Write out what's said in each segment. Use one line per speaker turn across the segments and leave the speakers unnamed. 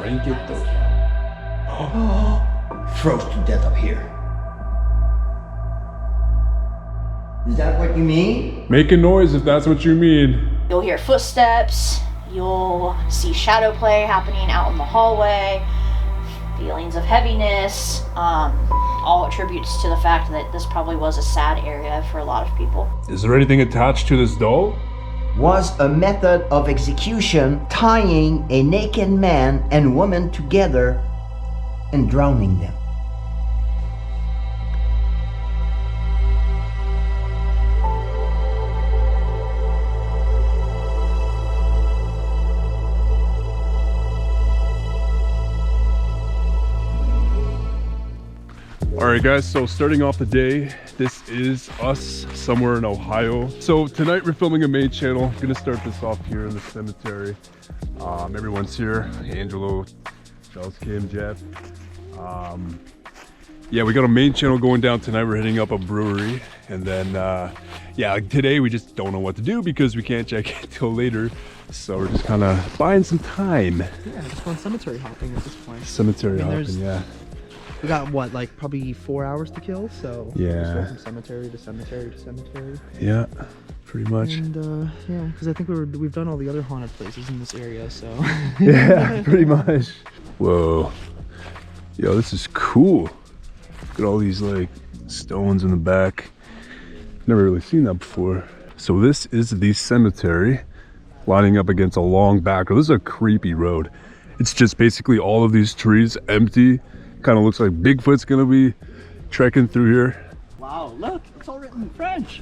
Blanketto. Froze to death up here. Is that what you mean?
Make a noise if that's what you mean.
You'll hear footsteps, you'll see shadow play happening out in the hallway, feelings of heaviness, all attributes to the fact that this probably was a sad area for a lot of people.
Is there anything attached to this doll?
Was a method of execution tying a naked man and woman together and drowning them.
Alright guys, so starting off the day, this is us somewhere in Ohio. So tonight we're filming a main channel. Gonna start this off here in the cemetery. Everyone's here. Angelo, Charles, Kim, Jeff. Yeah, we got a main channel going down tonight. We're hitting up a brewery. And then, yeah, today we just don't know what to do because we can't check it till later. So we're just kind of buying some time.
Yeah, just going cemetery hopping at this point.
Cemetery hopping, yeah.
We got what, like probably 4 hours to kill, so
yeah,
just go from cemetery to cemetery to cemetery.
Yeah, pretty much.
And yeah, because I think we've done all the other haunted places in this area, so
yeah, pretty much. Whoa, yo, this is cool. Look at all these like stones in the back. Never really seen that before. So this is the cemetery, lining up against a long back road. This is a creepy road. It's just basically all of these trees empty. Kind of looks like Bigfoot's gonna be trekking through here.
Wow, look, it's all written in French.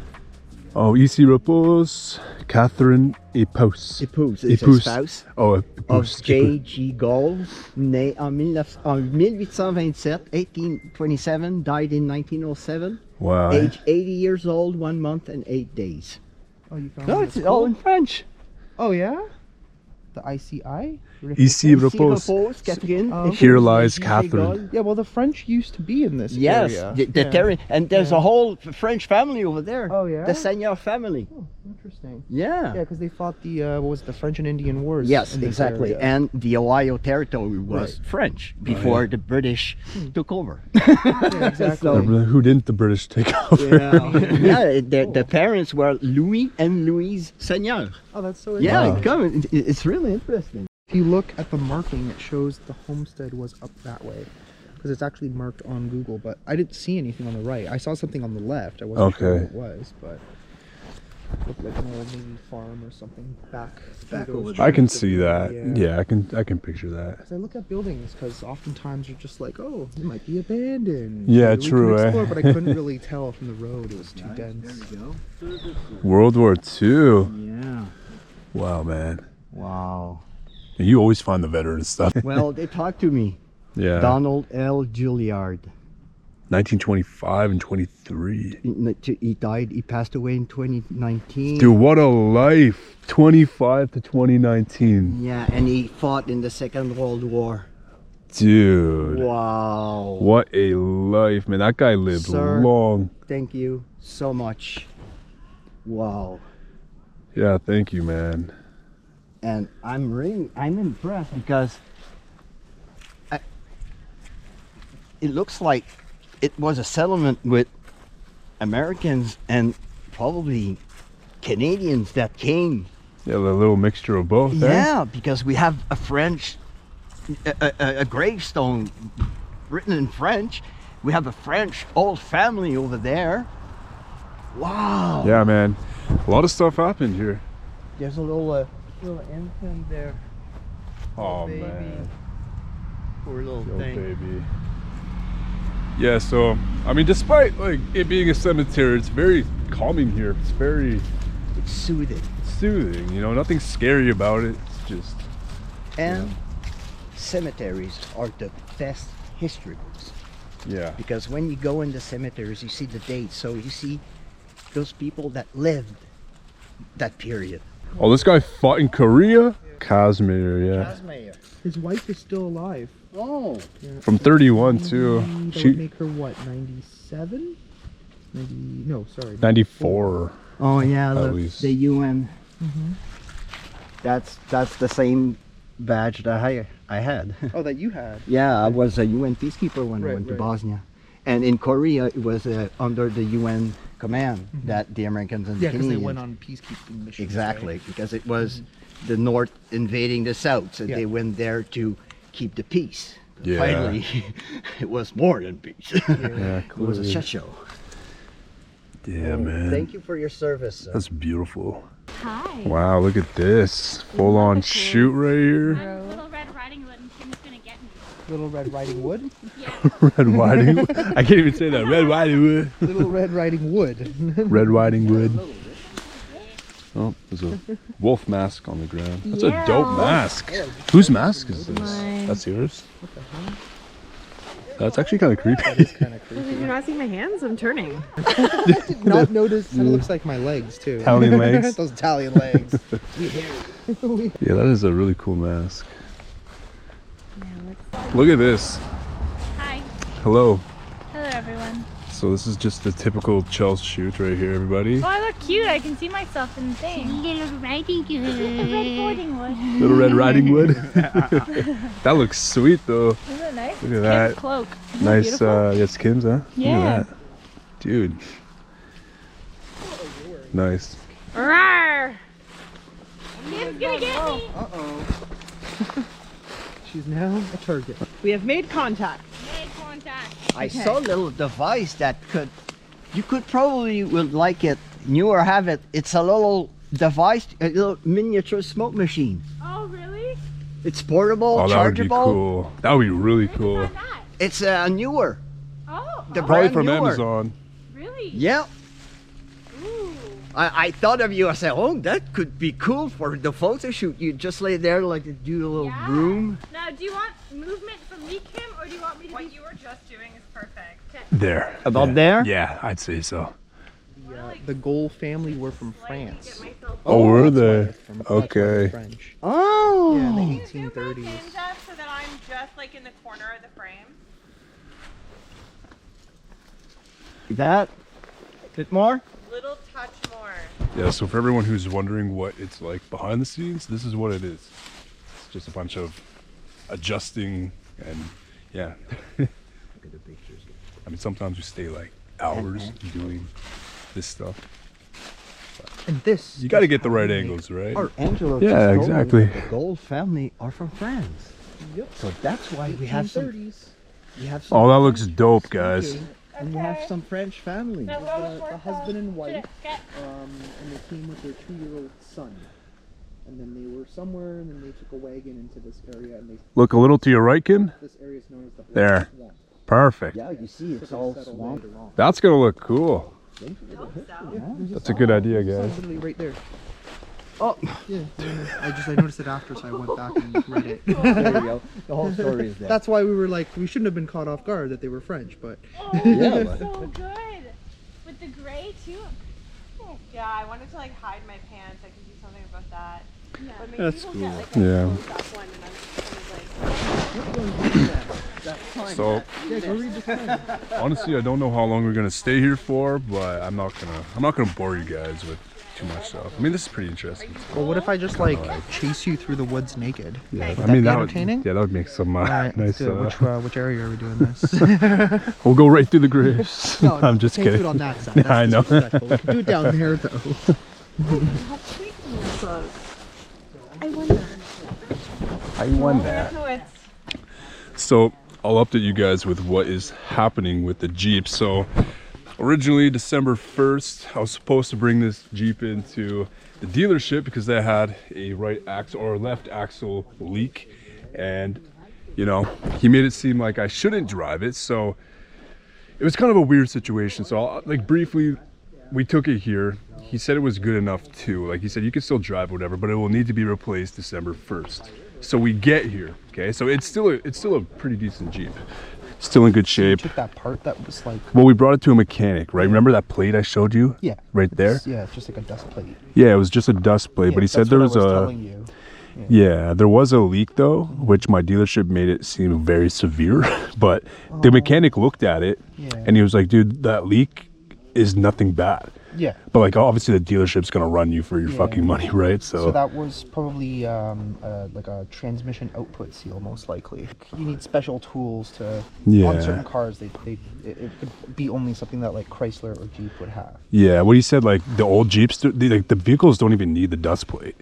Oh, ici repose Catherine Épouse.
Épouse, it's a spouse
oh,
of
épouse.
J.G. Gall, né en 1827, 1827, died in 1907.
Wow.
Age 80 years old, 1 month and 8 days.
oh, you found
No,
it?
it's all in French.
Oh yeah, the ICI.
Ici repose.
Catherine.
Oh, okay.
Here lies
J.G.
Catherine.
Yeah, well, the French used to be in this
Yes,
area.
the and there's a whole French family over there.
Oh yeah.
The Seigneur family.
Oh, interesting.
Yeah.
Yeah, because they fought the what was it, the French and Indian Wars.
Yes,
in this
exactly.
area.
And the Ohio territory was
Right.
French before the British took over.
Yeah, exactly.
So-
Who didn't the British take over?
Yeah, the parents were Louis and Louise Seigneur.
Oh, that's so
Yeah,
interesting.
it's really interesting.
If you look at the marking, it shows the homestead was up that way. Because it's actually marked on Google, but I didn't see anything on the right. I saw something on the left. I wasn't sure what
Okay.
it was, but it looked like an old maybe farm or something back through
over
those
there.
I can
streets
see
over
that.
there.
Yeah, I can picture that.
Because I look at buildings, because oftentimes you're just like, oh, it might be abandoned.
Yeah,
Maybe we can
true, eh?
explore, but I couldn't really tell from the road. It was too dense.
go.
World War II.
Yeah.
Wow, man.
Wow.
You always find the veteran stuff.
Well, they talked to me.
Yeah.
Donald L. Juilliard.
1925 and 23.
He passed away in 2019.
Dude, what a life. 25 to 2019.
Yeah, and he fought in the Second World War.
Dude.
Wow.
What a life, man. That guy lived
Sir.
long.
Thank you so much. Wow.
Yeah, thank you, man.
And I'm impressed because it looks like it was a settlement with Americans and probably Canadians that came.
Yeah, a little mixture of both, eh?
Yeah, because we have a French, a gravestone written in French. We have a French old family over there. Wow.
Yeah, man. A lot of stuff happened here.
There's a little infant there.
Oh,
baby.
man.
Poor little
Yo,
thing.
baby. Yeah, so, I mean, despite like it being a cemetery, it's very calming here. It's very
It's soothing.
soothing, you know, nothing scary about it. It's just,
And cemeteries are the best history books.
yeah.
Because when you go in the cemeteries, you see the dates. So you see those people that lived that period.
Oh, this guy fought in Korea? Casimir, yeah.
Casimir.
His wife is still alive.
Oh.
Yeah.
From 31 too.
That
She
would make her what, 97? No, sorry.
94.
Oh yeah,
At
the
least.
UN.
Mm-hmm.
That's the same badge that I had.
Oh, that you had.
Yeah, I was a UN peacekeeper when I
Right,
went to
right.
Bosnia. And in Korea, it was under the UN command that the Americans and
Yeah,
the
because they
Canadians...
went on peacekeeping missions.
Exactly,
Right?
because it was the North invading the South, so
Yeah.
they went there to keep the peace.
Yeah.
Finally, it was more than peace.
Yeah,
It was a
clearly.
shit show.
Yeah, man.
Thank you for your service, sir.
That's beautiful.
Hi.
Wow, look at this. Full on shoot right here.
I'm Little Red Riding Hood and Kim's gonna get me.
Little Red Riding Wood.
Yeah.
Red Riding Hood. I can't even say that. Red Riding Hood.
Little Red Riding Wood.
Red Riding Hood. Oh, there's a wolf mask on the ground. That's a dope mask. Whose mask is this?
Mine.
That's yours? That's actually kind of creepy.
That is kind of creepy.
Did you not see my hands? I'm turning.
Did not notice. Kind of looks like my legs too.
Italian legs.
Those Italian legs.
Yeah, that is a really cool mask. Look at this.
Hi.
Hello.
Hello, everyone.
So this is just the typical Chelsea shoot right here, everybody.
Oh, I look cute. I can see myself in the thing. Little Riding Hood. Red Riding Hood.
Little Red Riding Hood. That looks sweet though.
Isn't it nice?
Look at that.
Kim's cloak. Isn't it
Nice,
beautiful?
yes, Kim's, huh?
Yeah.
Look at that. Dude. Nice.
Rawr. Kim's gonna get me.
She's now a target.
We have made contact.
Made contact.
I saw a little device that you could probably would like it, you or have it. It's a little device, a little miniature smoke machine.
Oh, really?
It's portable,
Oh, that would be
chargeable.
cool. That would be really cool.
Where's that?
It's newer.
Oh,
The
Probably
brand
from
newer.
Amazon.
really?
Yeah.
Ooh.
I thought of you. I said, oh, that could be cool for the photo shoot. You just lay there like do a little
Yeah.
room.
Now, do you want movement from me, Kim, or do you want me to
What
be...
you were just doing is perfect.
There.
About
Yeah.
there?
Yeah, I'd say so.
The Goal family were from France.
Oh, were
That's why
they?
it's from- that's why
Okay.
they're French.
Oh.
Yeah, in the
Do my
1830s.
pins up so that I'm just like in the corner of the frame.
That. Bit more.
Little touch more.
Yeah, so for everyone who's wondering what it's like behind the scenes, this is what it is. It's just a bunch of adjusting and yeah. I mean, sometimes we stay like hours doing this stuff.
And this.
You got to
is
get the
how
right
we make
angles, right?
Our Angelo
Yeah,
just told me
exactly.
that the Gold family are from France.
Yep.
So that's why we have some.
1830s.
We have some
Oh, that looks dope, guys.
and we have some French family.
The husband and wife, and they came with their 2-year-old son. And then they were somewhere, and then they took a wagon into this area, and
Look a little to your right, Kim.
this area is known as the Black
There.
Swamp.
Perfect.
Yeah, you see, it's all swamp.
That's gonna look cool. That's a good idea,
It's
guys.
literally right there.
Oh,
Yeah. I noticed it after, so I went back and read it.
there you go. The whole story is there.
That's why we were like, we shouldn't have been caught off guard that they were French, but
Oh,
Yeah,
that's
but-
so good. With the gray, too.
Yeah, I wanted to like hide my pants. I could do something about that.
Yeah.
But maybe
That's
we'll
cool.
get like
Yeah.
a close up one and I'm just kind of like
So honestly, I don't know how long we're gonna stay here for, but I'm not gonna bore you guys with too much stuff. I mean, this is pretty interesting.
well, what if I just like chase you through the woods naked?
Yeah,
Would
I
that
mean
be
that would,
entertaining?
yeah, that would make some
Alright,
nice.
let's do it. Which area are we doing this?
We'll go right through the graves.
No,
I'm just
can't
kidding.
do it on that side. That's
I know.
disrespectful. We can do it down there though.
I won that. So I'll update you guys with what is happening with the Jeep. So originally December 1st, I was supposed to bring this Jeep into the dealership because they had a right axle or left axle leak. And you know, he made it seem like I shouldn't drive it. So it was kind of a weird situation. So I'll, like briefly, we took it here. He said it was good enough too. Like he said, you can still drive whatever, but it will need to be replaced December 1st. So we get here, okay? So it's still a pretty decent Jeep. Still in good shape.
Took that part that was like,
Well, we brought it to a mechanic, right? Remember that plate I showed you?
yeah,
Right there?
yeah, it's just like a dust plate.
Yeah, it was just a dust plate, but he
Yeah,
said
that's
there
what
was
I was
a
telling you.
yeah, there was a leak though, which my dealership made it seem very severe. But the mechanic looked at it
Yeah.
and he was like, dude, that leak is nothing bad.
Yeah.
But like obviously the dealership's gonna run you for your fucking money, right?
So that was probably like a transmission output seal, most likely. You need special tools to. On certain cars, it could be only something that like Chrysler or Jeep would have.
Yeah, what you said, like the old Jeeps, like the vehicles don't even need the dust plate.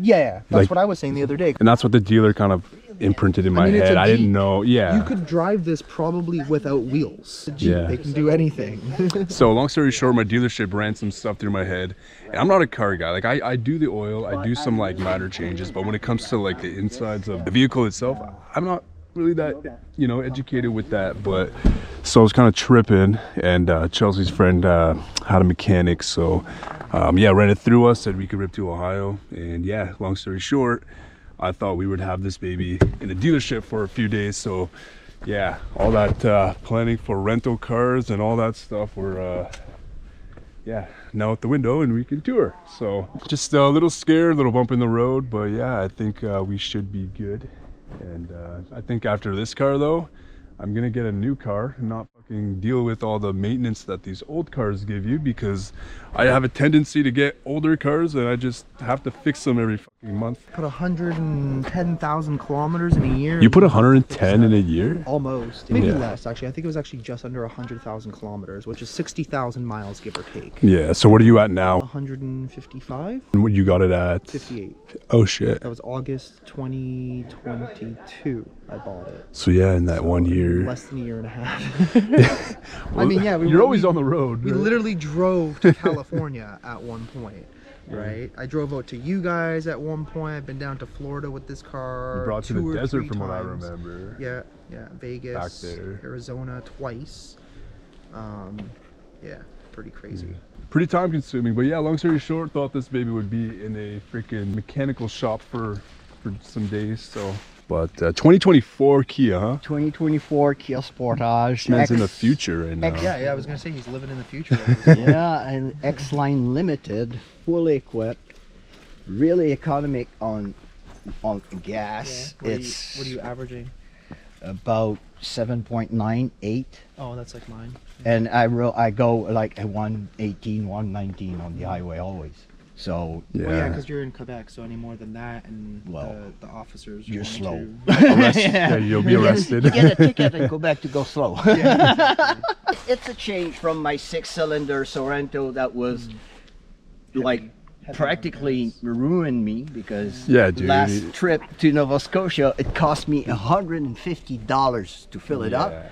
Yeah, that's
Like-
what I was saying the other day.
And that's what the dealer kind of imprinted in my
mean, it's
head.
a
I didn't
Jeep.
know. Yeah.
You could drive this probably without wheels. A Jeep,
Yeah.
they can do anything.
So long story short, my dealership ran some stuff through my head. And I'm not a car guy. Like I do the oil, I do some like minor changes, but when it comes to like the insides of the vehicle itself, I'm not really that, you know, educated with that. But so I was kind of tripping, and Chelsea's friend had a mechanic, so yeah, ran it through us, said we could rip to Ohio, and yeah, long story short, I thought we would have this baby in the dealership for a few days. So yeah, all that planning for rental cars and all that stuff were yeah, now out the window, and we can tour. So just a little scared, a little bump in the road, but yeah, I think we should be good. And I think after this car though, I'm gonna get a new car and not fucking deal with all the maintenance that these old cars give you, because I have a tendency to get older cars and I just have to fix them every fucking month.
Put 110,000 kilometers in a year.
You put 110 in a year?
Almost. Maybe
Yeah.
less, actually. I think it was actually just under 100,000 kilometers, which is 60,000 miles, give or take.
Yeah, so what are you at now?
155?
And what you got it at?
58.
Oh shit.
That was August 2022. I bought it.
So yeah, in that 1 year.
Less than a year and a half. I mean, yeah.
You're always on the road.
We
right?
literally drove to California at one point, right? I drove out to you guys at one point. I've been down to Florida with this car.
You brought to
2
the
or
desert
3
from what I
times.
remember.
Yeah, yeah. Vegas,
Back there.
Arizona twice. Yeah, pretty crazy.
Pretty time consuming, but yeah, long story short, thought this baby would be in a freaking mechanical shop for some days. So but 2024 Kia, huh?
2024 Kia Sportage.
Man's in the
X-
future right now.
Yeah, I was gonna say he's living in the future.
Yeah, and X-Line Limited, fully equipped, really economic on gas.
What
It's
are you averaging?
about 7.98,
Oh, that's like mine.
and I go like at 118, 119 on the highway always. So
Yeah.
Well, yeah, because you're in Quebec, so any more than that, and
Well,
the officers.
you're
want
slow.
Arrest- yeah, you'll be arrested.
You get a ticket and go back to go slow.
To, yeah,
It's a change from my 6-cylinder Sorento that was like
heavy
practically
on gas.
ruined me, because
Yeah, dude.
last trip to Nova Scotia it cost me $150 to fill it up,
Yeah.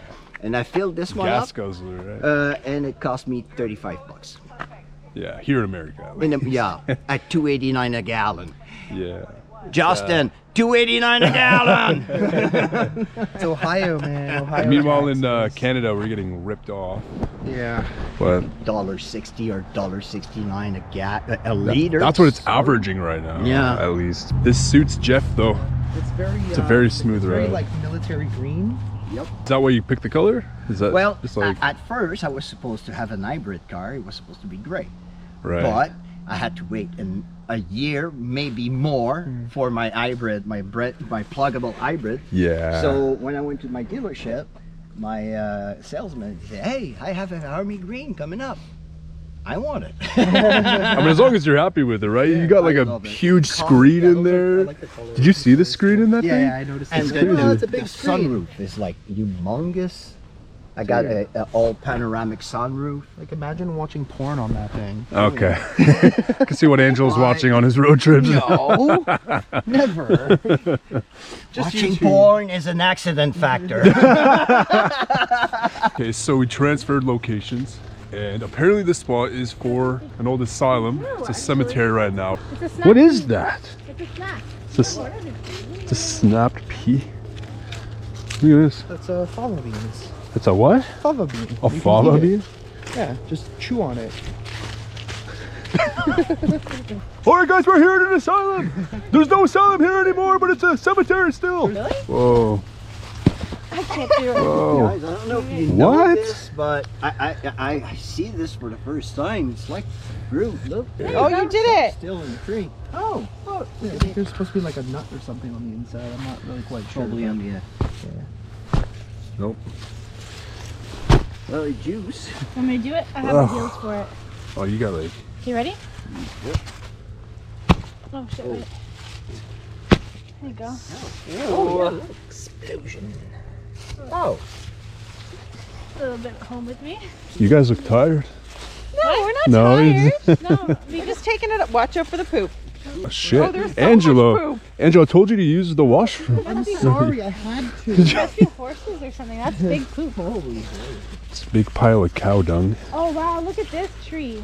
and I filled this one
Gas
up
guzzler, right?
and it cost me $35.
Yeah, here in America.
Yeah, at $2.89 a gallon.
Yeah.
Justin, $2.89 a gallon.
It's Ohio, man. Ohio.
Meanwhile, in
taxes.
Canada, we're getting ripped off.
Yeah.
But
$1.60 or $1.69 a liter.
that's what it's averaging right now.
Yeah.
At least. This suits Jeff though.
It's very.
It's a very smooth
very
ride.
like military green.
Yep.
Is that why you picked the color? Is that
Well,
just like
at first I was supposed to have an hybrid car. It was supposed to be gray.
right?
But I had to wait a year, maybe more, for my hybrid, my pluggable hybrid.
Yeah.
So when I went to my dealership, my salesman said, "Hey, I have an army green coming up. I want it."
I mean, as long as you're happy with it, right? You got like
I
a
love it.
huge
Color-
screen
yeah,
in
those are-
there.
I like the color.
Did you see the screen in that thing?
Yeah, I noticed.
And
it's
the,
crazy.
the,
it's a big
the
screen.
sunroof is like humongous. I got a all panoramic sunroof.
Like imagine watching porn on that thing.
Okay. Can see what Angel's watching on his road trips.
No, never.
Just
Watching
YouTube.
porn is an accident factor.
Okay, so we transferred locations, and apparently this spot is for an old asylum. It's a cemetery right now.
It's a snack.
What is that?
It's a snack.
It's a snapped pea. Look at this.
That's fava beans.
It's a what?
Fava bean.
A
You can
fava
eat it.
bean?
Yeah, just chew on it.
Alright guys, we're here at an asylum. There's no asylum here anymore, but it's a cemetery still.
Really?
Whoa.
I can't do it.
Whoa.
Guys, I don't know if you know
What?
this, but I see this for the first time. It's like fruit. Look.
Oh, you did it.
Still in the tree. Oh, look.
I think there's supposed to be like a nut or something on the inside. I'm not really quite sure.
Probably
but-
on the.
Nope.
Well, juice.
Want me to do it? I have the heels for it.
Oh, you got like...
You ready? Oh shit, wait. There you go.
Oh, yeah. Explosion. Oh.
A little bit home with me.
You guys look tired.
No, we're not
No,
tired.
No,
We're just taking it up. Watch out for the poop.
Oh, shit.
Oh, there's so
Angelo.
much poop.
Angelo, I told you to use the washroom.
I'm sorry, I had to.
must be horses or something. That's big poop.
It's a big pile of cow dung.
Oh wow, look at this tree.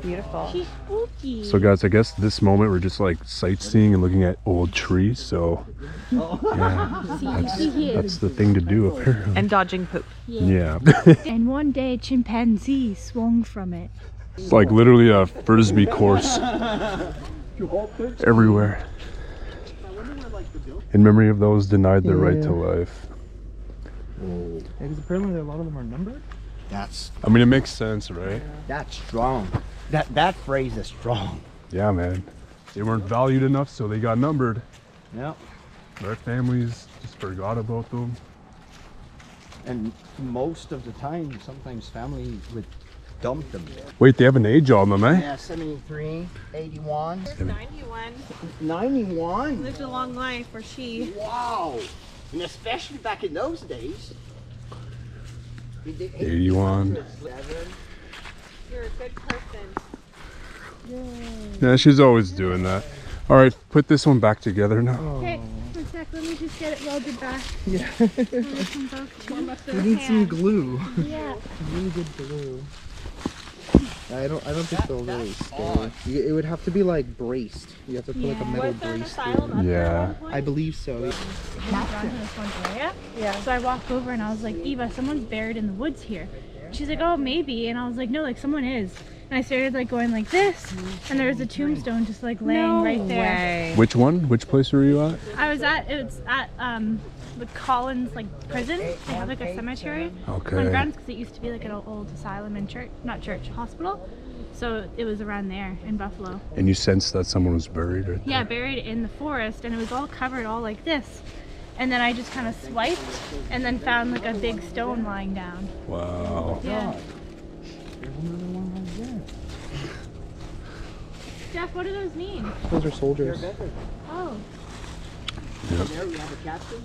Beautiful.
She's spooky.
So guys, I guess this moment we're just like sightseeing and looking at old trees. So yeah, that's the thing to do apparently.
And dodging poop.
Yeah.
And one day a chimpanzee swung from it.
It's like literally a frisbee course everywhere. In memory of those denied the right to life.
Because apparently a lot of them are numbered.
That's
I mean, it makes sense, right?
that's strong. That phrase is strong.
Yeah, man. They weren't valued enough, so they got numbered.
Yeah.
Their families just forgot about them.
And most of the time, sometimes family would dump them.
Wait, they have an age on them, eh?
Yeah, 73, 81,
91.
91.
Lived a long life, or she.
Wow. And especially back in those days.
81.
You're a good person.
Yeah, she's always doing that. All right, put this one back together now.
Okay, one sec, let me just get it welded back.
Yeah.
Warm up
We need some glue.
Yeah.
Really good glue. I don't think they'll really stay. It would have to be like braced. You have to put like a metal
Was there an
brace
asylum
through
up there at
Yeah.
one point?
I believe so.
Drawn to this one area.
Yeah.
So I walked over and I was like, Eva, someone's buried in the woods here. She's like, oh, maybe. And I was like, no, like someone is. And I started like going like this, and there was a tombstone just like laying right there.
Way.
Which one? Which place were you at?
It was at the Collins like prison. They have like a cemetery on
Okay.
grounds because it used to be like an old asylum and hospital. So it was around there in Buffalo.
And you sensed that someone was buried right
Yeah, buried in the forest, and it was all covered all like this. And then I just kind of swiped and then found like a big stone lying down.
Wow.
Yeah. Jeff, what do those mean?
Those are soldiers.
Oh.
There we have a captain.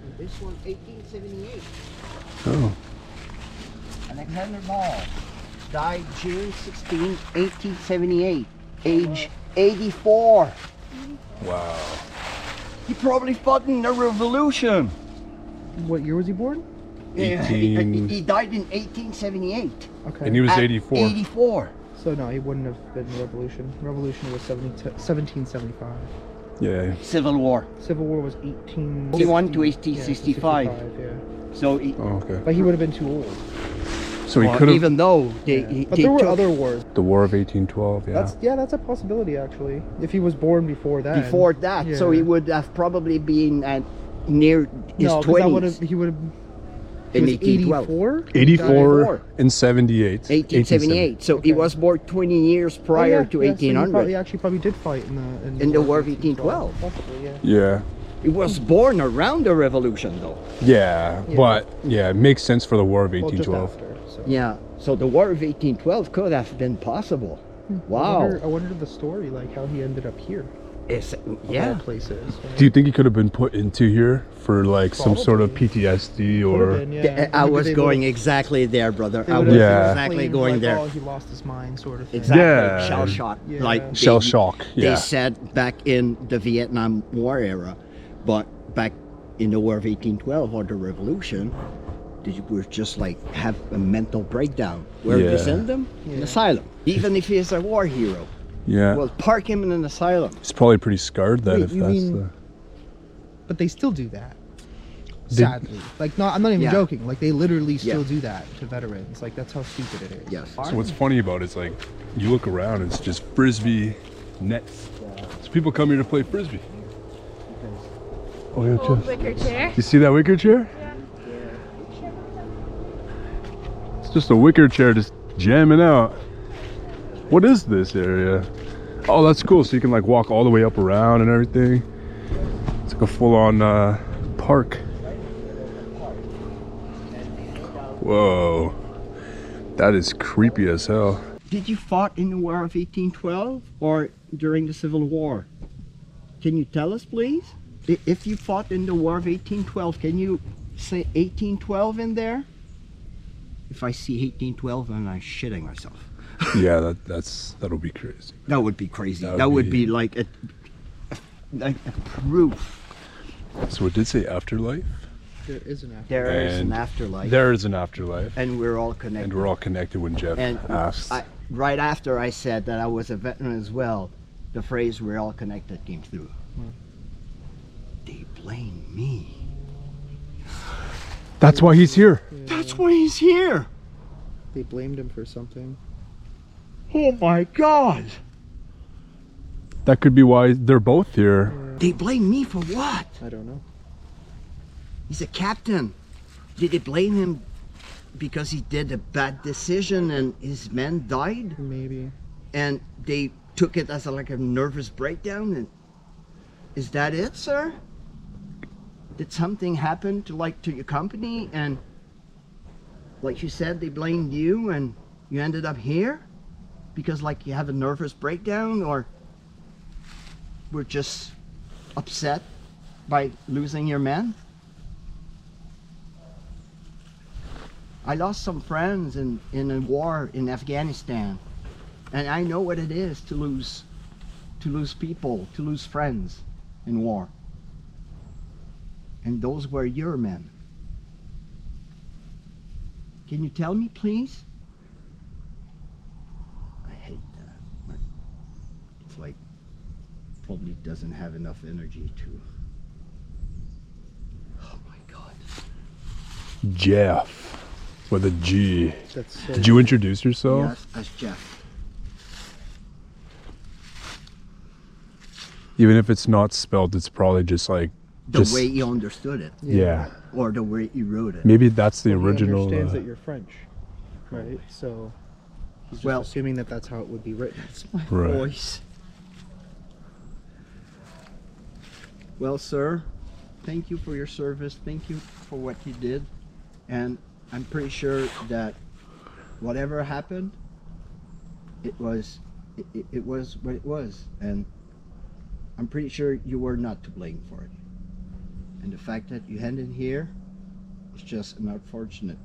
And this one, 1878.
Oh.
Alexander Ball. Died June 16, 1878. Age 84.
Wow.
He probably fought in the revolution.
What year was he born?
Yeah,
18.
he died in 1878.
Okay.
And he was
At
84.
84.
So no, he wouldn't have been revolution. Revolution was 1775.
Yeah.
Civil War.
Civil War was 1861
61 to 1865.
Yeah.
So he,
Oh, okay.
But he would have been too old.
So he
well,
could have
even though they,
Yeah. But
they
there were
took
other wars.
the War of 1812. Yeah.
That's a possibility actually. If he was born before that.
before that, so
Yeah.
he would have probably been at near his
No, 'cause that
20s
he would have.
in 1812.
84.
84 and 78.
1878. So he
Okay.
was born 20 years prior to 1800.
He actually probably did fight
In the War of 1812.
Possibly, yeah.
Yeah.
He was born around the revolution though.
Yeah. But yeah, it makes sense for the War of
Well, just
1812.
after. So.
Yeah. So the War of 1812 could have been possible. Wow.
I wondered the story, like how he ended up here.
It's,
Of all
yeah.
places.
Do you think he could have been put into here for like some sort of PTSD
Could
or?
have been, yeah.
I was
They
going
would've-
exactly there, brother.
they
I
would've
was
Yeah.
exactly
claimed,
going
like,
there.
Oh, he lost his mind, sort of thing.
Exactly.
Yeah.
Shell shock.
Yeah.
Like
Shell
they-
shock. Yeah.
They said back in the Vietnam War era, but back in the War of 1812 or the Revolution, they were just like have a mental breakdown. Where
Yeah.
they send them? An asylum. Even if he's a war hero,
Yeah.
well, park him in an asylum.
He's probably pretty scarred then
Wait,
if
you
that's
mean-
the.
But they still do that.
They-
Sadly. Like, I'm not even
Yeah.
joking. Like, they literally still
Yeah.
do that to veterans. Like, that's how stupid it is.
Yes.
So what's funny about it is like you look around, it's just frisbee nets. So people come here to play frisbee. Oh yeah,
Old
just.
wicker chair.
You see that wicker chair? It's just a wicker chair just jamming out. What is this area? Oh, that's cool. So you can like walk all the way up around and everything. It's like a full-on park. Whoa. That is creepy as hell.
Did you fought in the War of 1812 or during the Civil War? Can you tell us, please? If you fought in the War of 1812, can you say 1812 in there? If I see 1812, then I'm shitting myself.
Yeah, that'll be crazy.
That would be crazy.
That
That
would
would be like a proof.
So it did say afterlife?
There is an afterlife.
There is an
And
afterlife.
There is an afterlife.
And we're all connected.
And we're all connected when Jeff
And
asked.
right after I said that I was a veteran as well, the phrase "we're all connected" came through. They blame me.
That's why he's here.
That's why he's here.
They blamed him for something.
Oh my God.
That could be why they're both here.
They blame me for what?
I don't know.
He's a captain. Did they blame him because he did a bad decision and his men died?
Maybe.
And they took it as like a nervous breakdown? And is that it, sir? Did something happen to your company and like you said, they blamed you and you ended up here because like you have a nervous breakdown, or we're just upset by losing your men? I lost some friends in a war in Afghanistan, and I know what it is to lose people, to lose friends in war. And those were your men. Can you tell me, please? I hate that. But it's like probably doesn't have enough energy to. Oh my God.
Jeff. With a G.
That's
Did you introduce yourself?
Yes, as Jeff.
Even if it's not spelled, it's probably just like
The way you understood it,
yeah.
or the way you wrote it.
Maybe that's the
Well, he
original.
understands that you're French, right? So he's just
Well-
assuming that that's how it would be written.
Right.
Voice. Well, sir, thank you for your service. Thank you for what you did. And I'm pretty sure that whatever happened, it was what it was. And I'm pretty sure you were not to blame for it. And the fact that you ended here is just an unfortunate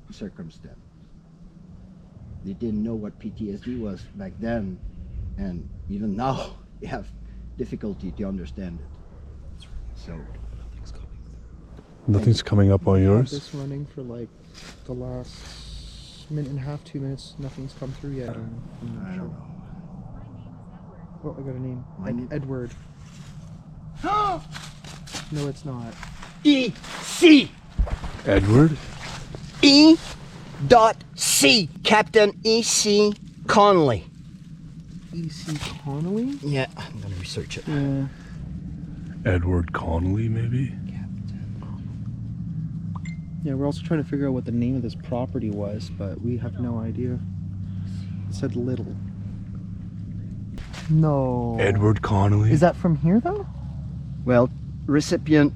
circumstance. They didn't know what PTSD was back then, and even now they have difficulty to understand it. So
Nothing's coming up on
I've had
yours.
this running for like the last minute and a half, 2 minutes. Nothing's come through yet. I'm not
I
sure.
don't know.
Oh, I got a name.
My name?
Edward. No, it's not.
E.C.
Edward?
E.C. Captain E.C. Connolly.
E.C. Connolly?
Yeah, I'm gonna research it.
Yeah.
Edward Connolly, maybe?
Yeah, we're also trying to figure out what the name of this property was, but we have no idea. It said Little. No.
Edward Connolly?
Is that from here though?
Well, recipient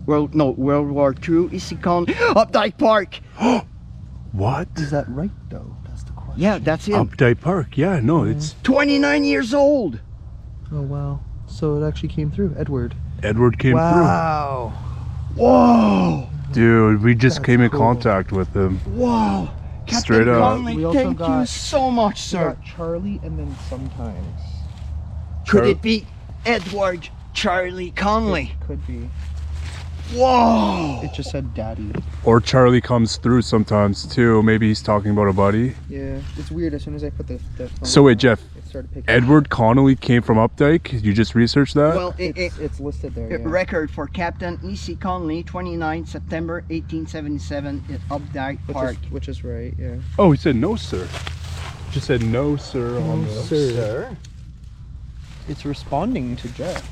World War II E.C. Connolly. Updike Park.
What?
Is that right though? That's the question.
Yeah, that's him.
Updike Park. Yeah, no, it's
29 years old.
Oh wow. So it actually came through. Edward.
Edward came
Wow. Whoa.
through. Dude, we just
That's
came in
cool.
contact with him.
Wow. Captain
Straight up.
Connolly,
We also
thank you
got-
so much,
We
sir.
got Charlie and then sometimes.
Could it be Edward Charlie Connolly?
Could be.
Whoa.
It just said Daddy.
Or Charlie comes through sometimes too. Maybe he's talking about a buddy.
Yeah. It's weird. As soon as I put the phone
So wait,
down,
Jeff,
it started picking
Edward Connolly came from Updike? You just researched that?
Well,
It's listed there. Yeah.
record for Captain E.C. Connolly, 29 September 1877 at Updike Park.
Which is right. Yeah.
Oh, he said no, sir. Just said no, sir. on the...
Sir. It's responding to Jeff.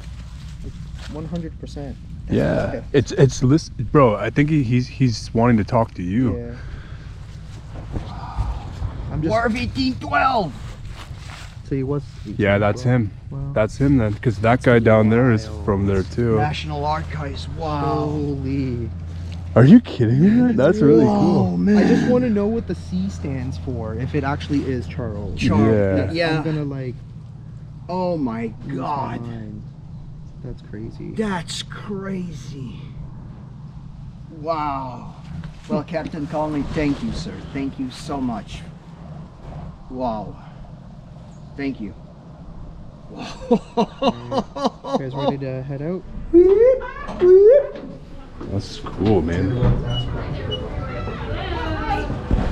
100%.
Yeah, it's listed, bro. I think he's wanting to talk to you.
Yeah. I'm just.
War of 1812.
So he was.
Yeah, that's him.
Wow.
That's him then, because that guy down there is from there too.
National Archives. Wow.
Holy.
Are you kidding me? That's really
Whoa,
cool.
man.
I just want to know what the C stands for, if it actually is Charles.
Yeah.
I'm gonna like.
Oh my
lose my
God.
mind. That's crazy.
That's crazy. Wow. Well, Captain Conley, thank you, sir. Thank you so much. Wow. Thank you.
You guys ready to head out?
That's cool, man.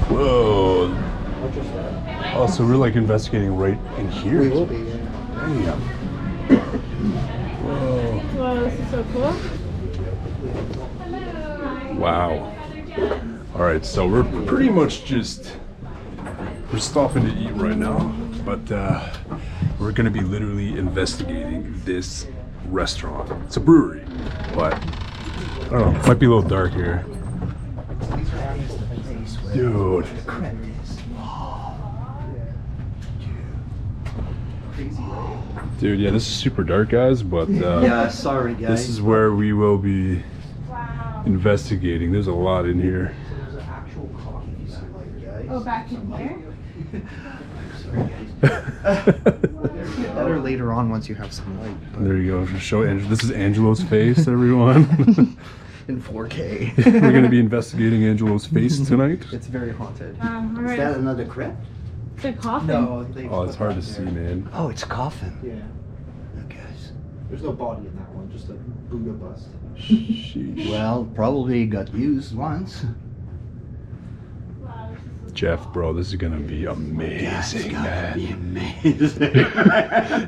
Whoa. Oh, so we're like investigating right in here.
We will be. Yeah.
Damn. Whoa.
Whoa, this is so cool.
Wow. All right, so we're pretty much we're stopping to eat right now, but we're gonna be literally investigating this restaurant. It's a brewery, but I don't know, it might be a little dark here. Dude. Dude, yeah, this is super dark, guys, but
Yeah, sorry, guys.
this is where we will be investigating. There's a lot in here.
Oh, back in there?
Better later on once you have some light.
There you go. Show this is Angelo's face, everyone.
In 4K.
We're gonna be investigating Angelo's face tonight.
It's very haunted.
Is
Alright.
that another crypt?
It's a coffin.
No,
Oh, it's hard to see, man.
Oh, it's a coffin.
Yeah.
Okay.
There's no body in that one, just a Buddha bust.
Sheesh.
Well, probably got used once.
Jeff, bro, this is gonna be amazing, man.
Be amazing.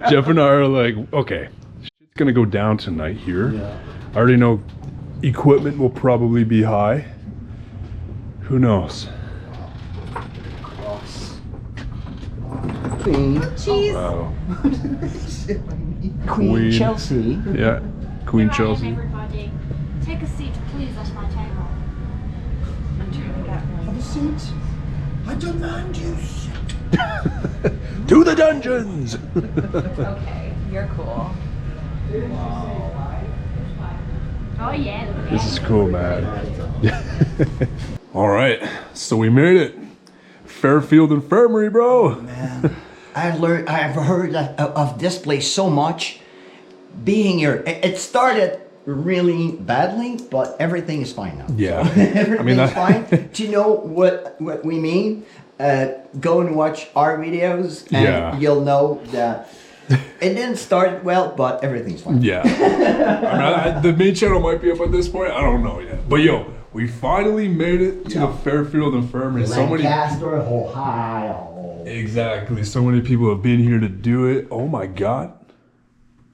Jeff and I are like, okay, shit's gonna go down tonight here.
Yeah.
I already know equipment will probably be high. Who knows?
Queen.
Cheese.
Wow.
Queen Chelsea.
Yeah, Queen Chelsea.
Everybody, take a seat, please. That's my table.
Have a seat. I demand you.
To the dungeons!
Okay, you're cool.
Oh yeah.
This is cool, man. All right, so we made it. Fairfield Infirmary, bro.
Man, I've heard of this place so much. Being here, it started really badly, but everything is fine now.
Yeah.
Everything's fine. Do you know what we mean? Go and watch our videos, and
Yeah.
you'll know that it didn't start well, but everything's fine.
Yeah. I mean, the main channel might be up at this point. I don't know yet. But yo, we finally made it to the Fairfield Infirmary. So many.
Lancaster, Ohio.
Exactly. So many people have been here to do it. Oh my God.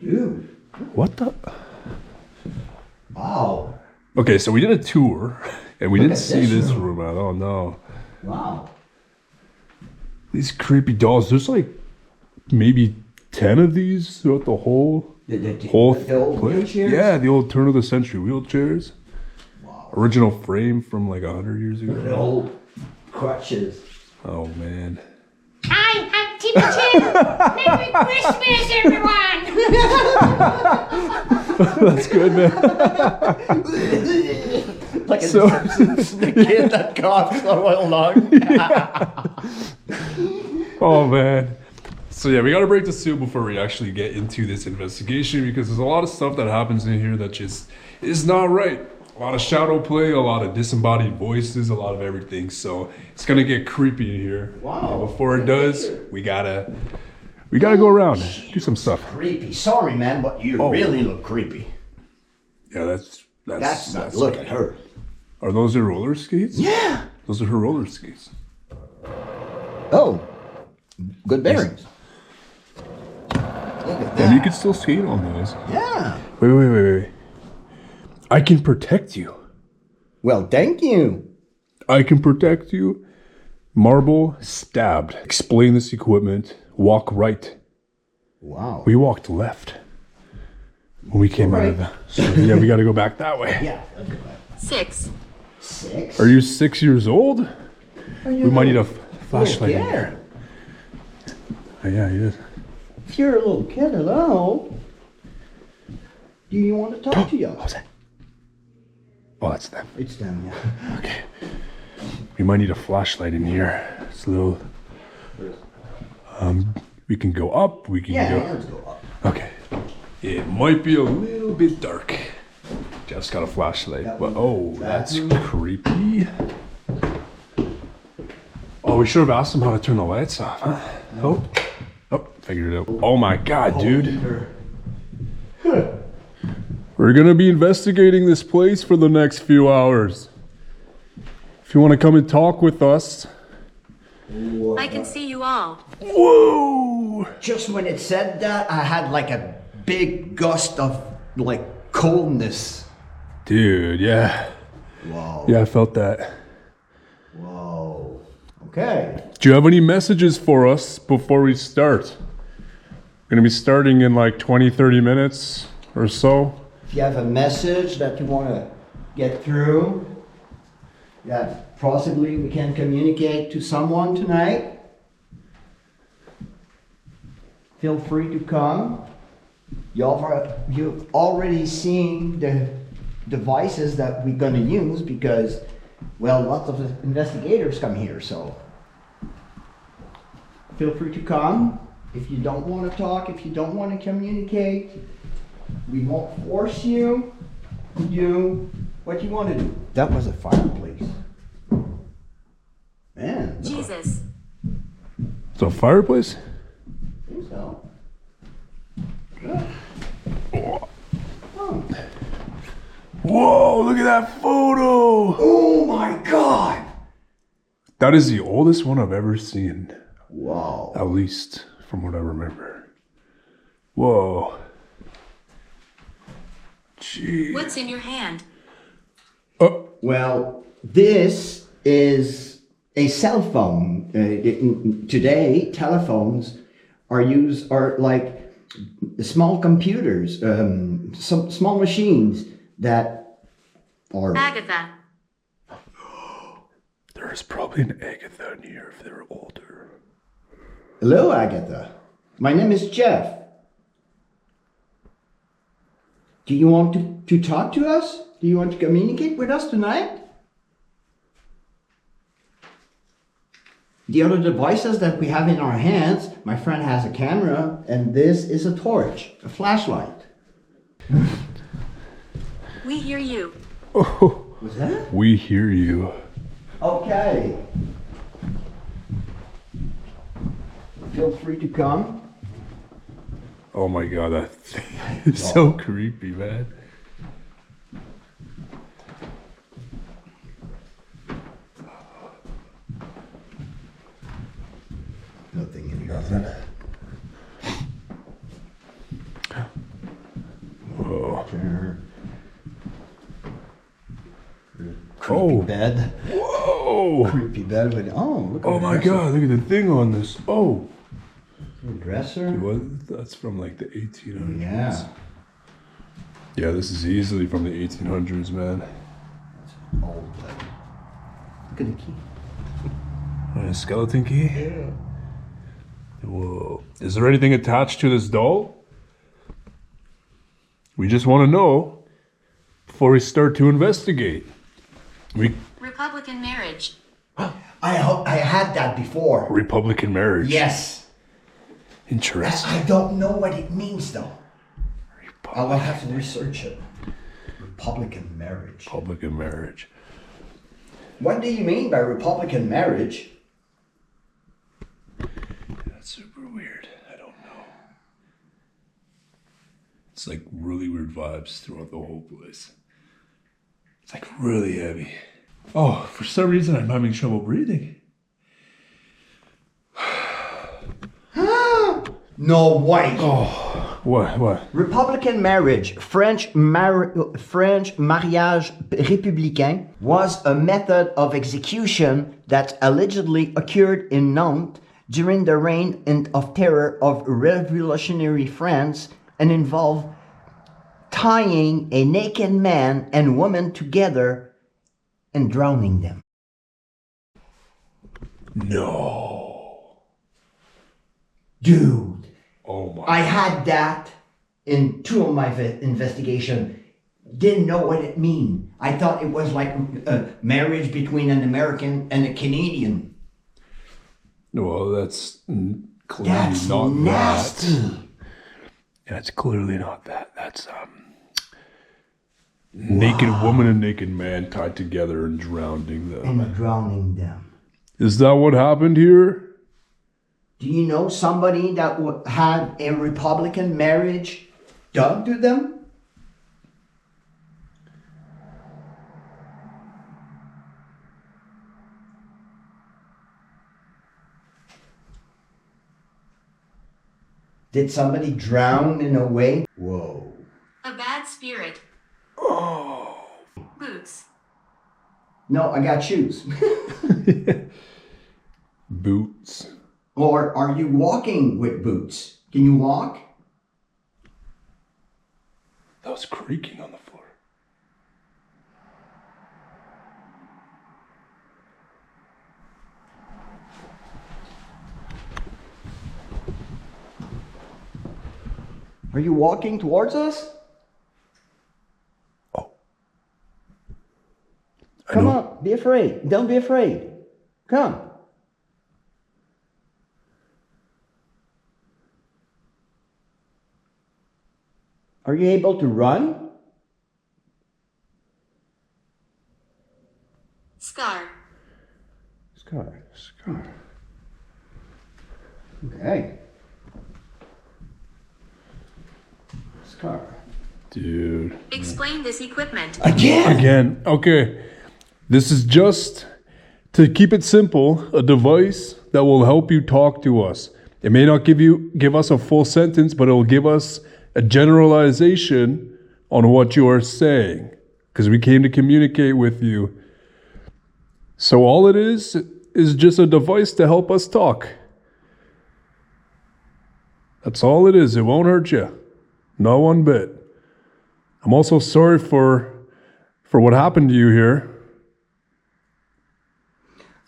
Dude,
What the?
wow.
Okay, so we did a tour, and we
Look
didn't
at
see
this
this
room.
room at all. No.
Wow.
These creepy dolls. There's like maybe 10 of these throughout the whole
The
whole
old
place.
wheelchairs?
Yeah, the old turn of the century wheelchairs.
Wow.
Original frame from like 100 years
The
ago.
old crutches.
Oh man.
Hi, I'm Timmy Tim. Merry Christmas, everyone.
That's good, man.
Like
So-
a Simpsons, the kid that coughs so long.
Oh man. So yeah, we gotta break the seal before we actually get into this investigation because there's a lot of stuff that happens in here that just is not right. A lot of shadow play, a lot of disembodied voices, a lot of everything. So it's gonna get creepy in here.
Wow.
And before it does, we gotta go around, do some stuff.
Creepy. Sorry, man, but you
Oh.
really look creepy.
Yeah, that's
That's look at her.
Are those her roller skates?
Yeah.
Those are her roller skates.
Oh, good bearings. Look at
And you
that.
can still skate on those.
Yeah.
Wait. I can protect you.
Well, thank you.
I can protect you. Marble stabbed. Explain this equipment. Walk right.
Wow.
We walked left when we came out of the. So yeah, we got to go back that way.
Yeah.
6.
6.
Are you 6 years old? We might need a flashlight. in here.
Kid.
Oh, yeah, he is.
If you're a little kid, hello. Do you want to talk to you?
What was that? Oh, that's them.
It's them, yeah.
Okay. We might need a flashlight in here. It's a little. We can go up. We can
Yeah,
go.
let's go up.
Okay. It might be a little bit dark. Jeff's got a flashlight, but oh, that's creepy. Oh, we should have asked him how to turn the lights off, huh? Oh, figured it out. Oh my God, dude. We're gonna be investigating this place for the next few hours. If you want to come and talk with us.
I can see you all.
Whoa!
Just when it said that, I had like a big gust of like coldness.
Dude, yeah.
Wow.
Yeah, I felt that.
Whoa. Okay.
Do you have any messages for us before we start? We're gonna be starting in like 20, 30 minutes or so.
If you have a message that you want to get through, that possibly we can communicate to someone tonight, feel free to come. You've already seen the devices that we're going to use because, well, lots of investigators come here, so feel free to come. If you don't want to talk, if you don't want to communicate, we won't force you to do what you want to do. That was a fireplace. Man.
Jesus.
It's a fireplace?
I think so. Oh.
Whoa, look at that photo!
Oh my God!
That is the oldest one I've ever seen.
Wow.
At least from what I remember. Whoa. Gee.
What's in your hand?
Oh,
Well, this is a cell phone. Today, telephones are like small computers, some small machines that are.
Agatha.
there's probably an Agatha in here if they're older.
Hello, Agatha. My name is Jeff. Do you want to talk to us? Do you want to communicate with us tonight? The other devices that we have in our hands, my friend has a camera, and this is a torch, a flashlight.
We hear you.
Oh,
Was that?
we hear you.
Okay. Feel free to come.
Oh my God, that thing is so creepy, man.
Nothing in here.
Nothing. Whoa.
Creepy bed.
Whoa.
Creepy bed with look at
Oh
the
my
dresser.
God, look at the thing on this. Oh.
Dresser.
What? That's from like the 1800s.
Yeah.
Yeah, this is easily from the 1800s, man.
Old bed. Look at the key.
A skeleton key? Yeah. Whoa. Is there anything attached to this doll? We just want to know before we start to investigate.
Republican marriage.
I had that before.
Republican marriage.
Yes.
Interesting.
I don't know what it means though. I will have to research it. Republican marriage.
Republican marriage.
What do you mean by Republican marriage?
That's super weird. I don't know. It's like really weird vibes throughout the whole place. It's like really heavy. Oh, for some reason I'm having trouble breathing.
No way.
Oh, what?
Republican marriage, French mariage républicain, was a method of execution that allegedly occurred in Nantes during the reign of terror of revolutionary France and involved tying a naked man and woman together and drowning them.
No.
Dude,
Oh my.
I had that in two of my investigation. Didn't know what it mean. I thought it was like a marriage between an American and a Canadian.
Well, that's clearly
That's
not
nasty.
that. Yeah, it's clearly not that. That's naked woman and naked man tied together and drowning them.
And drowning them.
Is that what happened here?
Do you know somebody that had a Republican marriage done to them? Did somebody drown in a way? Whoa.
A bad spirit.
Oh.
Boots.
No, I got shoes.
Boots.
Or are you walking with boots? Can you walk?
That was creaking on the floor.
Are you walking towards us?
Oh.
Come on, be afraid. Don't be afraid. Come. Are you able to run?
Scar.
Scar. Okay. Scar.
Dude.
Explain this equipment.
Again. Okay. This is just, to keep it simple, a device that will help you talk to us. It may not give us a full sentence, but it will give us a generalization on what you are saying, because we came to communicate with you. So all it is just a device to help us talk. That's all it is. It won't hurt you. Not one bit. I'm also sorry for what happened to you here.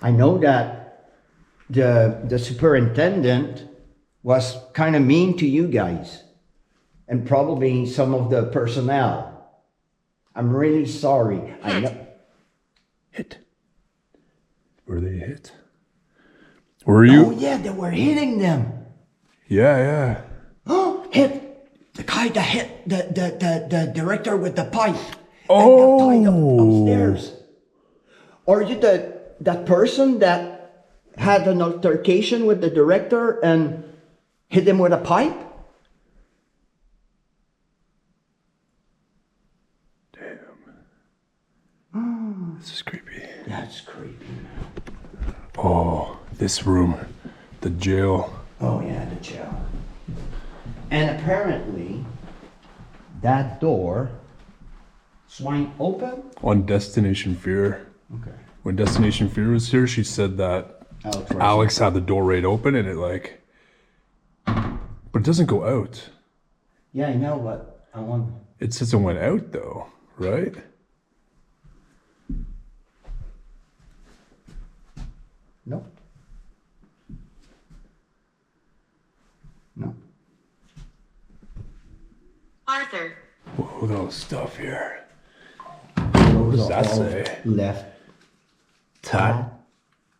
I know that the superintendent was kind of mean to you guys. And probably some of the personnel. I'm really sorry. I know.
Hit. Were they hit? Were you?
Oh yeah, they were hitting them.
Yeah.
Oh, hit the guy that hit the director with the pipe.
Oh.
And got tied up upstairs. Are you that person that had an altercation with the director and hit him with a pipe?
This is creepy.
That's creepy.
Oh, this room. The jail.
Oh yeah, the jail. And apparently, that door swung open.
On Destination Fear.
Okay.
When Destination Fear was here, she said that Alex had the door right open and but it doesn't go out.
Yeah, I know, but I want.
It says it went out though, right?
No. No.
Arthur.
Whoa, look at all the stuff here.
What
does that say?
Left.
Tat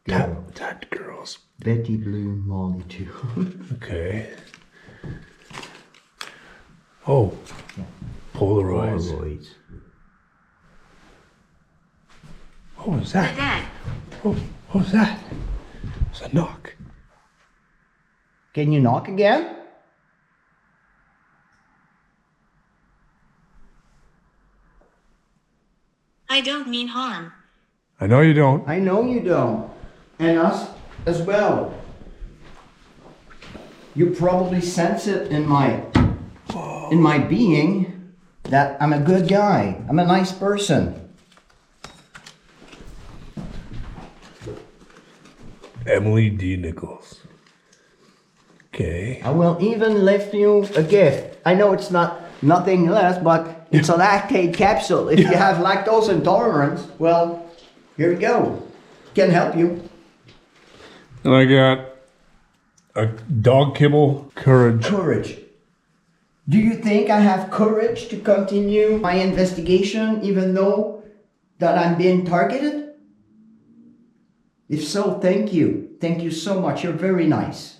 Girl.
girls.
Betty Blue, Molly too.
Okay. Oh. Polaroids.
Polaroids.
What was
The
that?
dead.
Oh, what was that? It was a knock.
Can you knock again?
I don't mean harm.
I know you don't.
I know you don't. And us as well. You probably sense it in my being that I'm a good guy. I'm a nice person.
Emily D. Nichols. Okay.
I will even lift you a gift. I know it's nothing less, but it's a lactate capsule. If you have lactose intolerance, well, here you go. Can help you.
And I got a dog kibble courage
Courage. Do you think I have courage to continue my investigation even though that I'm being targeted? If so, thank you. Thank you so much. You're very nice.